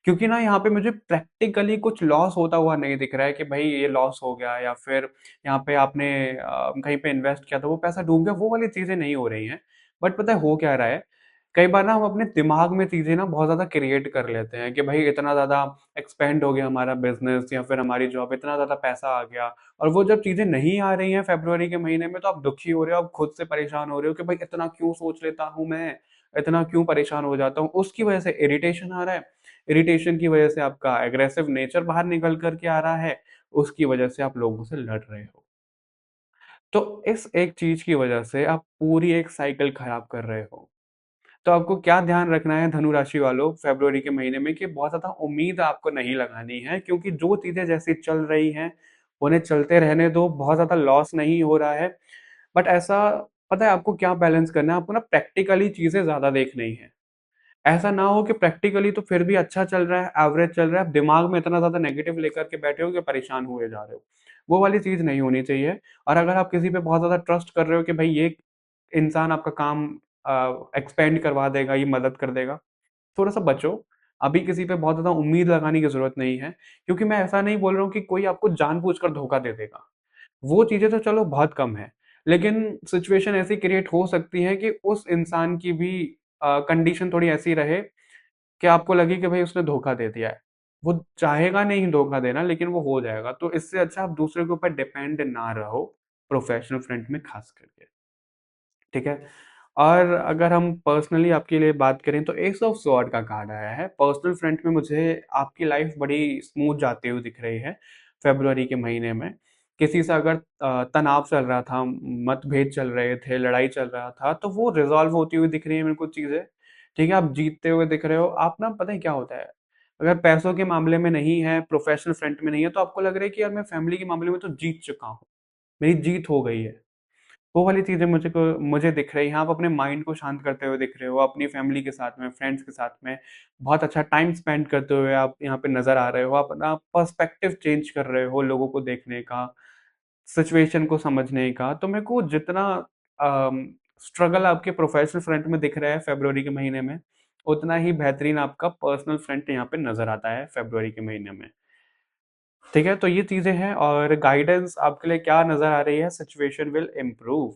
क्योंकि ना यहाँ पे मुझे प्रैक्टिकली कुछ लॉस होता हुआ नहीं दिख रहा है कि भई ये लॉस हो गया या फिर यहाँ पे आपने कहीं पे इन्वेस्ट किया था, वो पैसा डूब गया, वो वाली चीज़ें नहीं हो रही हैं। बट पता है हो क्या रहा है कई बार ना हम अपने दिमाग में चीज़ें ना बहुत ज़्यादा क्रिएट कर लेते हैं कि भाई इतना ज़्यादा एक्सपेंड हो गया हमारा बिज़नेस या फिर हमारी जॉब, इतना ज़्यादा पैसा आ गया, और वो जब चीज़ें नहीं आ रही हैं फ़रवरी के महीने में तो आप दुखी हो रहे हो, आप खुद से परेशान हो रहे हो कि भाई इतना क्यों सोच लेता हूँ मैं, इतना क्यों परेशान हो जाता हूँ। उसकी वजह से इरिटेशन आ रहा है, इरिटेशन की वजह से आपका एग्रेसिव नेचर बाहर निकल कर के आ रहा है, उसकी वजह से आप लोगों से लड़ रहे हो। तो इस एक चीज़ की वजह से आप पूरी एक साइकिल खराब कर रहे हो। तो आपको क्या ध्यान रखना है धनु राशि वालों फ़रवरी के महीने में कि बहुत ज़्यादा उम्मीद आपको नहीं लगानी है, क्योंकि जो चीज़ें जैसी चल रही हैं, उन्हें चलते रहने दो, बहुत ज़्यादा लॉस नहीं हो रहा है। बट ऐसा पता है आपको क्या बैलेंस करना है, आपको ना प्रैक्टिकली चीज़ें ज़्यादा देखनी है। ऐसा ना हो कि प्रैक्टिकली तो फिर भी अच्छा चल रहा है, एवरेज चल रहा है, आप दिमाग में इतना ज़्यादा नेगेटिव लेकर के बैठे हो कि परेशान हुए जा रहे हो। वो वाली चीज़ नहीं होनी चाहिए। और अगर आप किसी पे बहुत ज़्यादा ट्रस्ट कर रहे हो कि भाई ये इंसान आपका काम एक्सपेंड करवा देगा, ये मदद कर देगा, थोड़ा-सा बचो। अभी किसी पे बहुत ज़्यादा उम्मीद लगाने की ज़रूरत नहीं है, क्योंकि मैं ऐसा नहीं बोल रहा हूँ कि कोई आपको जानबूझकर धोखा दे देगा। वो चीज़ें तो चलो बहुत कम है, लेकिन सिचुएशन ऐसी क्रिएट हो सकती है कि उस इंसान की भी कंडीशन थोड़ी ऐसी रहे कि आपको लगे कि भाई उसने धोखा दे दिया है। वो चाहेगा नहीं धोखा देना, लेकिन वो हो जाएगा। तो इससे अच्छा आप दूसरे के ऊपर डिपेंड ना रहो, प्रोफ़ेशनल फ्रंट में ख़ास करके। ठीक है? और अगर हम पर्सनली आपके लिए बात करें तो एस ऑफ स्वॉर्ड का कार्ड आया है। पर्सनल फ्रंट में मुझे आपकी लाइफ़ बड़ी स्मूथ जाती हुई दिख रही है, फ़रवरी के महीने में। किसी से अगर तनाव चल रहा था, मतभेद चल रहे थे, लड़ाई चल रहा था, तो वो रिज़ॉल्व होती हुई दिख रही है मेरे को चीज़ें। ठीक है? आप जीतते हुए दिख रहे हो। आप ना पता है क्या होता है, अगर पैसों के मामले में नहीं है, प्रोफ़ेशनल फ्रंट में नहीं है, तो आपको लग रहा है कि यार मैं फैमिली के मामले में तो जीत चुका हूँ, मेरी जीत हो गई है। वो वाली चीज़ें मुझे दिख रही हैं, आप अपने माइंड को शांत करते हुए दिख रहे हो, अपनी फैमिली के साथ में, फ्रेंड्स के साथ में, बहुत अच्छा टाइम स्पेंड करते हुए आप यहाँ पे नज़र आ रहे हो, आप अपना पर्सपेक्टिव चेंज कर रहे हो लोगों को देखने का, सिचुएशन को समझने का। तो मेरे को जितना अम, स्ट्रगल आपके प्रोफेशनल फ्रंट में दिख रहा है फ़रवरी के महीने में, उतना ही बेहतरीन आपका पर्सनल फ्रंट यहाँ पे नज़र आता है फ़रवरी के महीने में। ठीक है? तो ये चीज़ें हैं और गाइडेंस आपके लिए क्या नज़र आ रही है, सिचुएशन विल इम्प्रूव।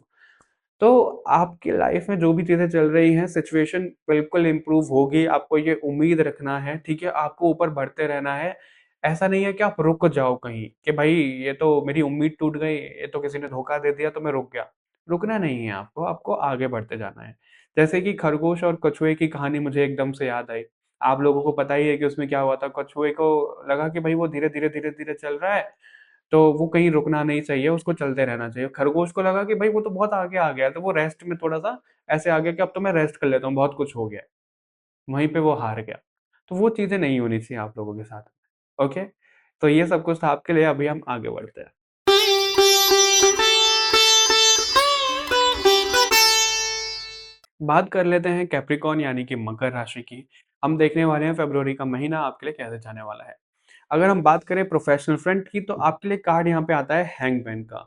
तो आपकी लाइफ में जो भी चीज़ें चल रही हैं, सिचुएशन बिल्कुल इम्प्रूव होगी, आपको ये उम्मीद रखना है, ठीक है? आपको ऊपर बढ़ते रहना है। ऐसा नहीं है कि आप रुक जाओ कहीं कि भई ये तो मेरी उम्मीद टूट गई, ये तो किसी ने धोखा दे दिया तो मैं रुक गया। रुकना नहीं है आपको, आपको आगे बढ़ते जाना है। जैसे कि खरगोश और कछुए की कहानी मुझे एकदम से याद आई। आप लोगों को पता ही है कि उसमें क्या हुआ था, कछुए को लगा कि भई वो धीरे-धीरे, धीरे-धीरे चल रहा है, तो वो कहीं रुकना नहीं चाहिए, उसको चलते रहना चाहिए। खरगोश को लगा कि भाई वो तो बहुत आगे आ गया है, तो वो रेस्ट में थोड़ा-सा ऐसे आ गया कि अब तो मैं रेस्ट कर लेता हूँ, बहुत कुछ हो गया है। वहीं पे वो हार गया। तो वो चीज़ें नहीं होनी चाहिए आप लोगों के साथ में, ओके? तो ये सब कुछ था आपके लिए, अभी हम आगे बढ़ते हैं। बात कर लेते हैं कैप्रिकॉर्न यानी कि मकर राशि की। हम देखने वाले हैं फ़रवरी का महीना आपके लिए कैसे जाने वाला है। अगर हम बात करें प्रोफ़ेशनल फ्रंट की, तो आपके लिए कार्ड यहाँ पे आता है हैंगमैन का।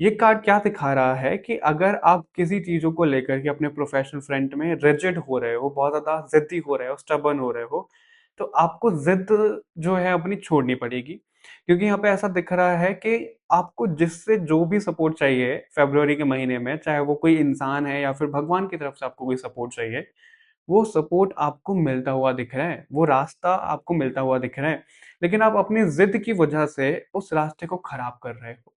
ये कार्ड क्या दिखा रहा है कि अगर आप किसी चीज़ों को लेकर के अपने प्रोफेशनल फ्रंट में रिजिड हो रहे हो, बहुत ज़्यादा ज़िद्दी हो रहे हो, स्टबर्न हो रहे हो, तो आपको ज़िद जो है अपनी छोड़नी पड़ेगी। क्योंकि यहाँ पे ऐसा दिख रहा है कि आपको जिससे जो भी सपोर्ट चाहिए फ़रवरी के महीने में, चाहे वो कोई इंसान है या फिर भगवान की तरफ से आपको कोई सपोर्ट चाहिए, वो सपोर्ट आपको मिलता हुआ दिख रहा है, वो रास्ता आपको मिलता हुआ दिख रहा है। लेकिन आप अपनी ज़िद की वजह से उस रास्ते को खराब कर रहे हो।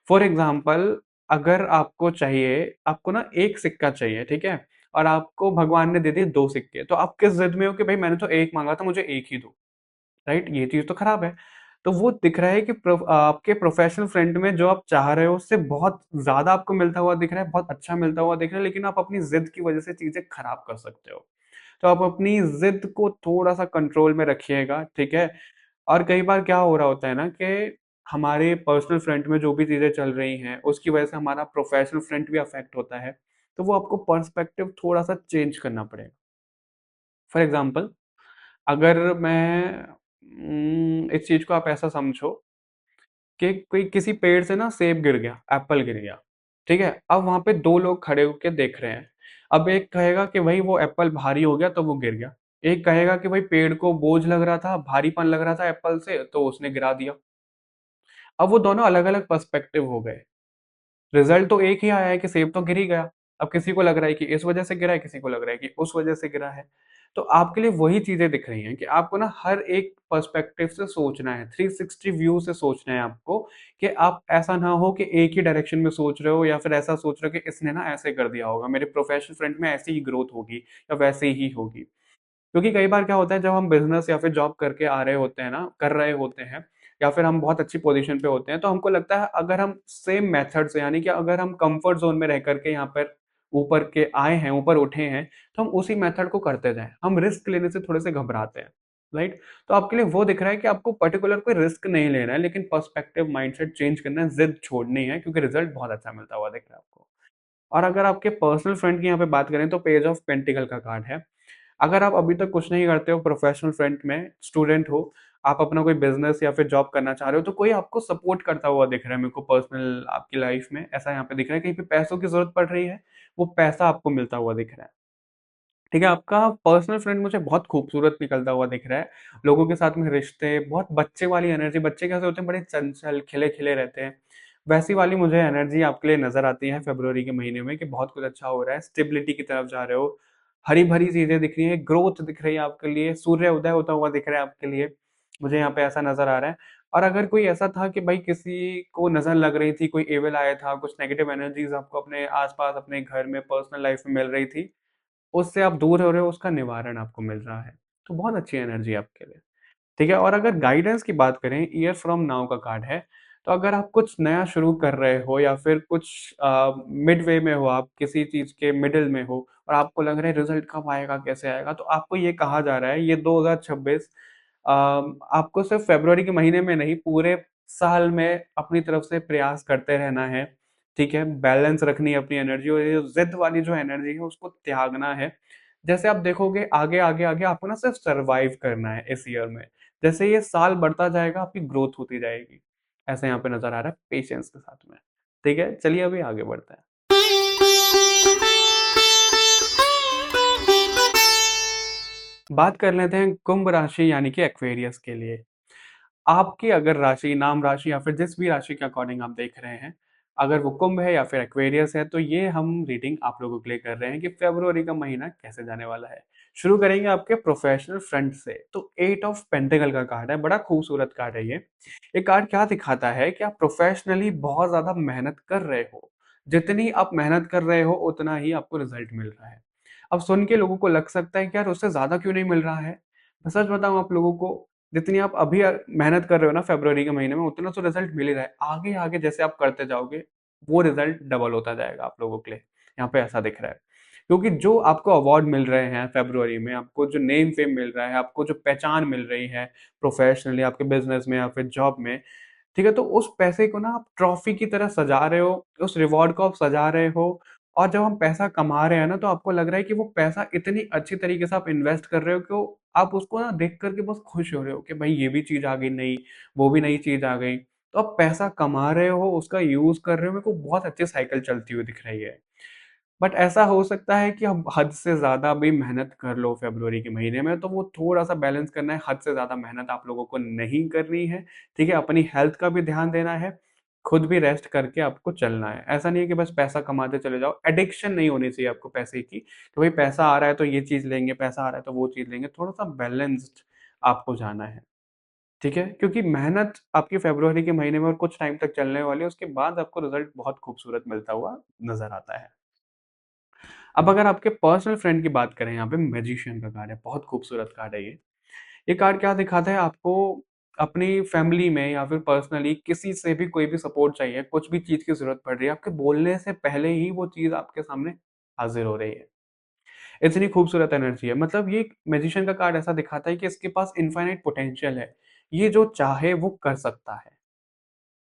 फॉर एग्ज़ाम्पल अगर आपको चाहिए आपको ना 1 सिक्का चाहिए, ठीक है? और आपको भगवान ने दे दिए 2 सिक्के, तो आप किस ज़िद में हो कि भई मैंने तो 1 माँगा था, मुझे 1 ही दो, राइट? ये चीज़ तो खराब है। तो वो दिख रहा है कि आपके प्रोफ़ेशनल फ्रंट में जो आप चाह रहे हो उससे बहुत ज़्यादा आपको मिलता हुआ दिख रहा है, बहुत अच्छा मिलता हुआ दिख रहा है, लेकिन आप अपनी ज़िद की वज़ह से चीज़ें खराब कर सकते हो। तो आप अपनी ज़िद को थोड़ा-सा कंट्रोल में रखिएगा, ठीक है? और कई बार क्या हो रहा होता है ना कि हमारे पर्सनल फ्रंट में जो भी चीज़ें चल रही हैं, उसकी वजह से हमारा प्रोफ़ेशनल फ्रंट भी अफ़ेक्ट होता है। तो वो आपको पर्सपेक्टिव थोड़ा-सा चेंज करना पड़ेगा। फॉर एग्ज़ाम्पल अगर मैं इस चीज़ को आप ऐसा समझो कि कोई किसी पेड़ से ना सेब गिर गया, एप्पल गिर गया, ठीक है? अब वहाँ पे 2 लोग खड़े होके देख रहे हैं। अब एक कहेगा कि भई वो एप्पल भारी हो गया तो वो गिर गया। एक कहेगा कि भई पेड़ को बोझ लग रहा था, भारीपन लग रहा था एप्पल से तो उसने गिरा दिया। अब वो दोनों अलग-अलग पर्सपेक्टिव हो गए। रिज़ल्ट तो एक ही आया है कि सेब तो गिर ही गया। अब किसी को लग रहा है कि इस वजह से गिरा है, किसी को लग रहा है कि उस वजह से गिरा है। तो आपके लिए वही चीज़ें दिख रही हैं कि आपको ना हर एक पर्सपेक्टिव से सोचना है, 360 व्यू से सोचना है आपको, कि आप ऐसा ना हो कि एक ही डायरेक्शन में सोच रहे हो या फिर ऐसा सोच रहे हो कि इसने ना ऐसे कर दिया होगा, मेरे प्रोफेशनल फ्रंट में ऐसी ही ग्रोथ होगी या वैसे ही होगी। क्योंकि कई बार क्या होता है, जब हम बिज़नेस या फिर जॉब करके आ रहे होते हैं ना, कर रहे होते हैं या फिर हम बहुत अच्छी पोज़ीशन पे होते हैं, तो हमको लगता है अगर हम सेम मेथड से, यानी कि अगर हम कम्फर्ट ज़ोन में रह कर के यहाँ पर ऊपर के आए हैं, ऊपर उठे हैं, तो हम उसी मेथड को करते जाएँ। हम रिस्क लेने से थोड़े-से घबराते हैं, राइट? तो आपके लिए वो दिख रहा है कि आपको पर्टिकुलर कोई रिस्क नहीं लेना है, लेकिन पर्सपेक्टिव माइंडसेट चेंज करना है, ज़िद छोड़नी है, क्योंकि रिज़ल्ट बहुत अच्छा मिलता हुआ दिख रहा है आपको। और अगर आपके पर्सनल फ्रंट की यहाँ पे बात करें, तो पेज ऑफ पेंटिकल का कार्ड है। अगर आप अभी तक कुछ नहीं करते हो प्रोफेशनल फ्रंट में, स्टूडेंट हो, आप अपना कोई बिज़नेस या फिर जॉब करना चाह रहे हो, तो कोई आपको सपोर्ट करता हुआ दिख रहा है मेरे को पर्सनल आपकी लाइफ़ में, ऐसा यहाँ पे दिख रहा है। कहीं पे पैसों की ज़रूरत पड़ रही है, वो पैसा आपको मिलता हुआ दिख रहा है। ठीक है, आपका पर्सनल फ्रेंड मुझे बहुत खूबसूरत निकलता हुआ दिख रहा है। लोगों के साथ में रिश्ते, बहुत बच्चे वाली एनर्जी, बच्चे कैसे होते हैं, बड़े चंचल, खिले-खिले रहते हैं। वैसी वाली मुझे एनर्जी आपके लिए नज़र आती है फ़रवरी के महीने में, कि बहुत कुछ अच्छा हो रहा है, स्टेबिलिटी की तरफ जा रहे हो, हरी-भरी चीज़ें दिख रही हैं, ग्रोथ दिख रही है आपके लिए, सूर्य उदय होता हुआ दिख रहा है आपके लिए। मुझे यहाँ पे ऐसा नज़र आ रहा है। और अगर कोई ऐसा था कि भाई किसी को नज़र लग रही थी, कोई एविल आया था, कुछ नेगेटिव एनर्जीज़ आपको अपने आस-पास, अपने घर में, पर्सनल लाइफ़ में मिल रही थी, उससे आप दूर हो रहे हो, उसका निवारण आपको मिल रहा है। तो बहुत अच्छी एनर्जी है आपके लिए, ठीक है? और अगर गाइडेंस की बात करें, ईयर फ्रॉम नाउ का कार्ड है, तो अगर आप कुछ नया शुरू कर रहे हो या फिर कुछ मिडवे में हो, आप किसी चीज़ के मिडल में हो और आपको लग रहा है रिज़ल्ट कब आएगा, कैसे आएगा? तो आपको ये कहा जा रहा है, ये 2026 आपको सिर्फ़ फ़रवरी के महीने में नहीं, पूरे साल में अपनी तरफ से प्रयास करते रहना है, ठीक है? बैलेंस रखनी है अपनी एनर्जी, और ये जो ज़िद वाली जो एनर्जी है, उसको त्यागना है। जैसे आप देखोगे आगे, आगे, आगे आपको ना सिर्फ़ सर्वाइव करना है इस ईयर में। जैसे ये साल बढ़ता जाएगा, आपकी ग्रोथ होती जाएगी। ऐसा यहाँ पे नज़र आ रहा है पेशेंस के साथ में। ठीक है? चलिए अभी आगे बढ़ते हैं। बात कर लेते हैं कुंभ राशि यानी कि एक्वेरियस के लिए। आपकी अगर राशि, नाम राशि या फिर जिस भी राशि के अकॉर्डिंग आप देख रहे हैं, अगर वो कुंभ है या फिर एक्वेरियस है, तो ये हम रीडिंग आप लोगों के लिए कर रहे हैं कि फ़रवरी का महीना कैसे जाने वाला है। शुरू करेंगे आपके प्रोफ़ेशनल फ्रंट से, तो 8 ऑफ पेंटिकल का कार्ड है, बड़ा खूबसूरत कार्ड है ये। ये कार्ड क्या दिखाता है कि आप प्रोफ़ेशनली बहुत ज़्यादा मेहनत कर रहे हो। जितनी आप मेहनत कर रहे हो, उतना ही आपको रिज़ल्ट मिल रहा है। अब सुन के लोगों को लग सकता है कि यार उससे ज़्यादा क्यों नहीं मिल रहा है? मैं सच बताऊँ आप लोगों को, जितनी आप अभी मेहनत कर रहे हो ना फ़रवरी के महीने में, उतना तो रिज़ल्ट मिल ही रहा है। आगे-आगे जैसे आप करते जाओगे, वो रिज़ल्ट डबल होता जाएगा आप लोगों के लिए। यहाँ पे ऐसा दिख रहा है। क्योंकि जो आपको अवार्ड मिल रहे हैं फ़रवरी में, आपको जो नेम फेम मिल रहा है, आपको जो पहचान मिल रही है प्रोफ़ेशनली आपके बिज़नेस में या फिर जॉब में, ठीक है? तो उस पैसे को ना आप ट्रॉफ़ी की तरह सजा रहे हो, उस रिवॉर्ड को आप सजा रहे हो, और जब हम पैसा कमा रहे हैं ना, तो आपको लग रहा है कि वो पैसा इतनी अच्छी तरीके से आप इन्वेस्ट कर रहे हो कि आप उसको ना देख कर के बस खुश हो रहे हो कि भाई ये भी चीज़ आ गई नई, वो भी नई चीज़ आ गई। तो आप पैसा कमा रहे हो, उसका यूज़ कर रहे हो, मेरे को बहुत अच्छी साइकिल चलती हुई दिख रही है। बट ऐसा हो सकता है कि हम हद से ज़्यादा भी मेहनत कर लो फ़रवरी के महीने में, तो वो थोड़ा-सा बैलेंस करना है, हद से ज़्यादा मेहनत आप लोगों को नहीं करनी है, ठीक है? अपनी हेल्थ का भी ध्यान देना है, खुद भी रेस्ट करके आपको चलना है। ऐसा नहीं है कि बस पैसा कमाते चले जाओ, एडिक्शन नहीं होनी चाहिए आपको पैसे की, कि भाई पैसा आ रहा है तो ये चीज़ लेंगे, पैसा आ रहा है तो वो चीज़ लेंगे, थोड़ा-सा बैलेंस्ड आपको जाना है, ठीक है? क्योंकि मेहनत आपकी फ़रवरी के महीने में और कुछ टाइम तक चलने वाली है, उसके बाद आपको रिज़ल्ट बहुत खूबसूरत मिलता हुआ नज़र आता है। अब अगर आपके पर्सनल फ्रेंड की बात करें, यहाँ पे मैजिशियन का कार्ड है, बहुत खूबसूरत कार्ड है ये। ये कार्ड क्या दिखाता है आपको, अपनी फैमिली में या फिर पर्सनली किसी से भी कोई भी सपोर्ट चाहिए, कुछ भी चीज़ की ज़रूरत पड़ रही है, आपके बोलने से पहले ही वो चीज़ आपके सामने हाज़िर हो रही है। इतनी खूबसूरत एनर्जी है, मतलब ये मैजिशियन का कार्ड ऐसा दिखाता है कि इसके पास इनफाइनाइट पोटेंशियल है। ये जो चाहे वो कर सकता है।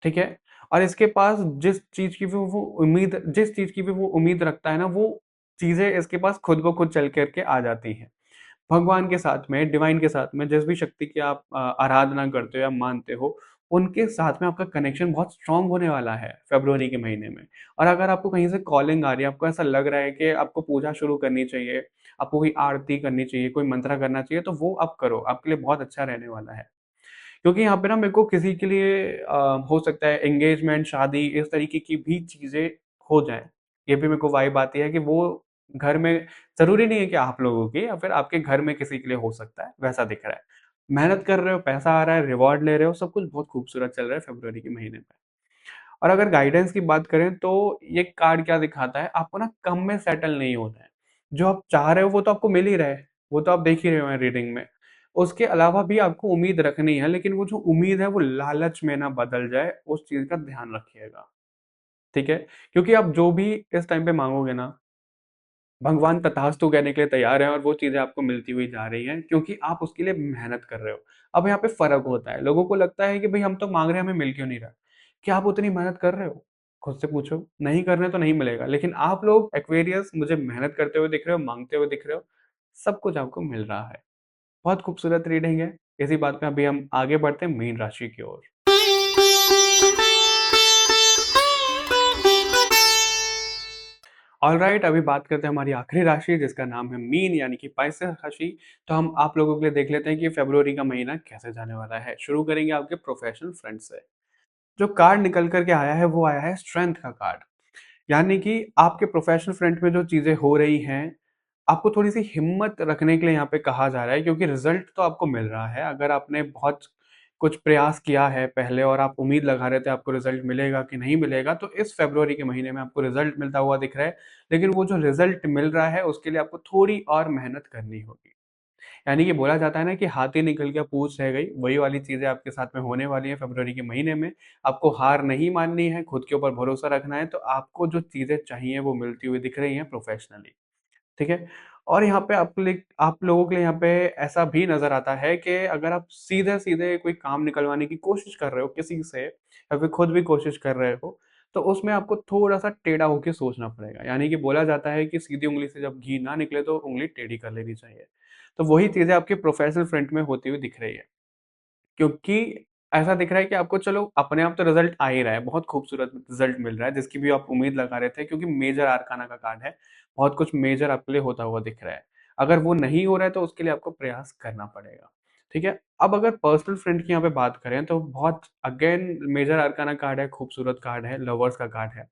ठीक है? और इसके पास जिस चीज़ की भी वो उम्मीद रखता है ना, वो चीज़ें इसके पास खुद ब खुद चल कर के आ जाती हैं। भगवान के साथ में, डिवाइन के साथ में, जिस भी शक्ति की आप आराधना करते हो या मानते हो, उनके साथ में आपका कनेक्शन बहुत स्ट्रॉन्ग होने वाला है फ़रवरी के महीने में। और अगर आपको कहीं से कॉलिंग आ रही है, आपको ऐसा लग रहा है कि आपको पूजा शुरू करनी चाहिए, आपको कोई आरती करनी चाहिए, कोई मंत्र करना चाहिए, तो वो आप करो, आपके लिए बहुत अच्छा रहने वाला है। क्योंकि यहाँ पे ना मेरे को किसी के लिए हो सकता है एंगेजमेंट, शादी इस तरीके की भी चीज़ें हो जाएँ, ये भी मेरे को वाइब आती है कि वो घर में ज़रूरी नहीं है कि आप लोगों की या फिर आपके घर में किसी के लिए हो सकता है, वैसा दिख रहा है। मेहनत कर रहे हो, पैसा आ रहा है, रिवॉर्ड ले रहे हो, सब कुछ बहुत खूबसूरत चल रहा है फ़रवरी के महीने में। और अगर गाइडेंस की बात करें तो ये कार्ड क्या दिखाता है, आपको ना कम में सेटल नहीं होना है। जो आप चाह रहे हो वो तो आपको मिल ही रहा है, वो तो आप देख ही रहे हो रीडिंग में। उसके अलावा भी आपको उम्मीद रखनी है, लेकिन वो जो उम्मीद है वो लालच में ना बदल जाए, उस चीज़ का ध्यान रखिएगा, ठीक है? क्योंकि आप जो भी इस टाइम पे माँगोगे ना, भगवान तथास्तु कहने के लिए तैयार हैं और वो चीज़ें आपको मिलती हुई जा रही हैं क्योंकि आप उसके लिए मेहनत कर रहे हो। अब यहाँ पे फ़र्क होता है, लोगों को लगता है कि भई हम तो माँग रहे हैं, हमें मिल क्यों नहीं रहा? क्या आप उतनी मेहनत कर रहे हो? खुद से पूछो, नहीं कर रहे हैं तो नहीं मिलेगा। लेकिन आप लोग एक्वेरियस मुझे मेहनत करते हुए दिख रहे हो, माँगते हुए दिख रहे हो, सब कुछ आपको मिल रहा है। बहुत खूबसूरत रीडिंग है। इसी बात पे अभी हम आगे बढ़ते हैं मीन राशि की ओर। ऑलराइट, अभी बात करते हैं हमारी आखिरी राशि जिसका नाम है मीन यानी कि पाइसेस राशि। तो हम आप लोगों के लिए देख लेते हैं कि फरवरी का महीना कैसे जाने वाला है। शुरू करेंगे आपके प्रोफेशनल फ्रंट से। जो कार्ड निकल कर के आया है वो आया है स्ट्रेंथ का कार्ड। यानी कि आपके प्रोफेशनल फ्रंट में जो चीज़ें हो रही हैं, आपको थोड़ी-सी हिम्मत रखने के लिए यहाँ पे कहा जा रहा है क्योंकि रिज़ल्ट तो आपको मिल रहा है। अगर आपने बहुत कुछ प्रयास किया है पहले और आप उम्मीद लगा रहे थे आपको रिज़ल्ट मिलेगा कि नहीं मिलेगा, तो इस फ़रवरी के महीने में आपको रिज़ल्ट मिलता हुआ दिख रहा है। लेकिन वो जो रिज़ल्ट मिल रहा है उसके लिए आपको थोड़ी और मेहनत करनी होगी। यानी कि बोला जाता है ना कि हाथी निकल गया पूँछ रह गई, वही वाली चीज़ें आपके साथ में होने वाली हैं फ़रवरी के महीने में। आपको हार नहीं माननी है, खुद के ऊपर भरोसा रखना है, तो आपको जो चीज़ें चाहिए वो मिलती हुई दिख रही हैं प्रोफ़ेशनली, ठीक है? और यहाँ पे आप लोगों के लिए यहाँ पे ऐसा भी नज़र आता है कि अगर आप सीधे-सीधे कोई काम निकलवाने की कोशिश कर रहे हो किसी से या फिर खुद भी कोशिश कर रहे हो, तो उसमें आपको थोड़ा-सा टेढ़ा होके सोचना पड़ेगा। यानी कि बोला जाता है कि सीधी उँगली से जब घी ना निकले तो उँगली टेढ़ी कर लेनी चाहिए। तो वही चीज़ें आपके प्रोफ़ेशनल फ्रंट में होती हुई दिख रही है। क्योंकि ऐसा दिख रहा है कि आपको चलो अपने आप तो रिज़ल्ट आ ही रहा है, बहुत खूबसूरत रिज़ल्ट मिल रहा है जिसकी भी आप उम्मीद लगा रहे थे क्योंकि मेजर आर्काना का कार्ड है, बहुत कुछ मेजर आपके लिए होता हुआ दिख रहा है। अगर वो नहीं हो रहा है तो उसके लिए आपको प्रयास करना पड़ेगा, ठीक है? अब अगर पर्सनल फ्रेंड की यहाँ पे बात करें तो बहुत अगेन मेजर आर्काना कार्ड है, खूबसूरत कार्ड है, लवर्स का कार्ड है।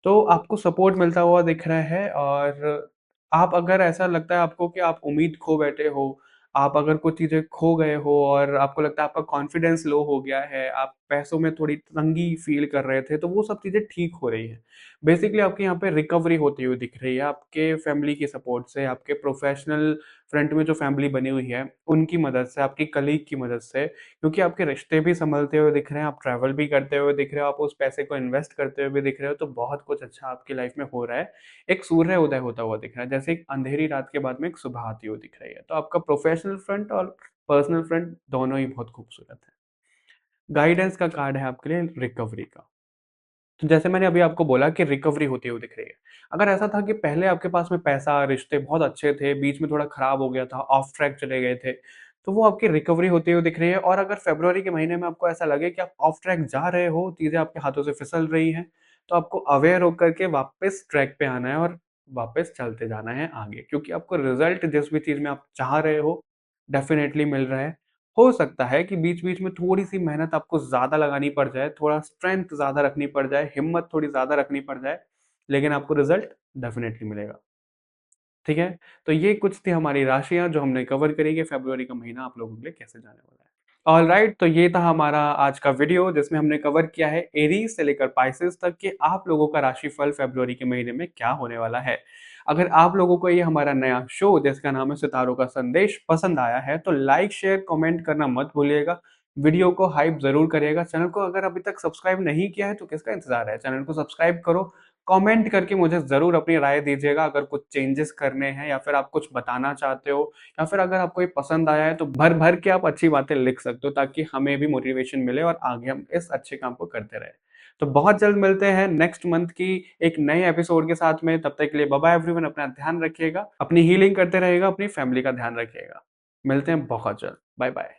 तो आपको सपोर्ट मिलता हुआ दिख रहा है और आप अगर ऐसा लगता है आपको कि आप उम्मीद खो बैठे हो, आप अगर कुछ चीज़ें खो गए हो और आपको लगता है आपका कॉन्फिडेंस लो हो गया है, आप पैसों में थोड़ी तंगी फ़ील कर रहे थे, तो वो सब चीज़ें ठीक हो रही हैं। बेसिकली आपकी यहाँ पे रिकवरी होती हुई दिख रही है, आपके फैमिली की सपोर्ट से, आपके प्रोफ़ेशनल फ्रंट में जो फैमिली बनी हुई है, उनकी मदद से, आपकी कलीग की मदद से क्योंकि आपके रिश्ते भी सँभलते हुए दिख रहे हैं, आप ट्रैवल भी करते हुए दिख रहे हो, आप उस पैसे को इन्वेस्ट करते हुए भी दिख रहे हो, तो बहुत कुछ अच्छा आपकी लाइफ़ में हो रहा है। एक सूर्य उदय होता हुआ दिख रहा है, जैसे एक अंधेरी रात के बाद में एक सुबह आती हुई दिख रही है। तो आपका प्रोफ़ेशनल फ्रंट और पर्सनल फ्रंट दोनों ही बहुत खूबसूरत है। गाइडेंस का कार्ड है आपके लिए रिकवरी का। तो जैसे मैंने अभी आपको बोला कि रिकवरी होती हुई दिख रही है। अगर ऐसा था कि पहले आपके पास में पैसा, रिश्ते बहुत अच्छे थे, बीच में थोड़ा खराब हो गया था, ऑफ ट्रैक चले गए थे, तो वो आपकी रिकवरी होती हुई दिख रही है और अगर फ़रवरी के महीने में आपको ऐसा लगे कि आप ऑफ ट्रैक जा रहे हो, चीज़ें आपके हाथों से फिसल रही हैं, तो आपको अवेयर होकर के वापस ट्रैक पे आना है और वापस चलते जाना है आगे। क्योंकि आपको रिज़ल्ट जिस भी चीज़ में आप चाह रहे हो, डेफ़िनेटली मिल रहा है। हो सकता है कि बीच-बीच में थोड़ी-सी मेहनत आपको ज़्यादा लगानी पड़ जाए, थोड़ा स्ट्रेंथ ज़्यादा रखनी पड़ जाए, हिम्मत थोड़ी ज़्यादा रखनी पड़ जाए, लेकिन आपको रिज़ल्ट डेफ़िनेटली मिलेगा। ठीक है? तो ये कुछ थी हमारी राशियाँ जो हमने कवर करी कि फ़रवरी का महीना आप लोगों के लिए कैसे जाने वाला है। ऑलराइट, तो ये था हमारा आज का वीडियो जिसमें हमने कवर किया है एरीज़ से लेकर पाइसेस तक कि आप लोगों का राशिफल फ़रवरी के महीने में क्या होने वाला है। अगर आप लोगों को ये हमारा नया शो जिसका नाम है सितारों का संदेश पसंद आया है तो लाइक, शेयर, कमेंट करना मत भूलिएगा। वीडियो को हाइप ज़रूर करिएगा। चैनल को अगर अभी तक सब्सक्राइब नहीं किया है तो किसका इंतज़ार है? चैनल को सब्सक्राइब करो। कमेंट करके मुझे ज़रूर अपनी राय दीजिएगा अगर कुछ चेंजेस करने हैं या फिर आप कुछ बताना चाहते हो या फिर अगर आपको ये पसंद आया है तो भर-भर के आप अच्छी बातें लिख सकते हो ताकि हमें भी मोटिवेशन मिले और आगे हम इस अच्छे काम को करते रहें। तो बहुत जल्द मिलते हैं नेक्स्ट मंथ की एक नए एपिसोड के साथ में। तब तक के लिए बाय बाय एवरीवन, अपना ध्यान रखिएगा, अपनी हीलिंग करते रहिएगा, अपनी फैमिली का ध्यान रखिएगा। मिलते हैं बहुत जल्द। Bye bye.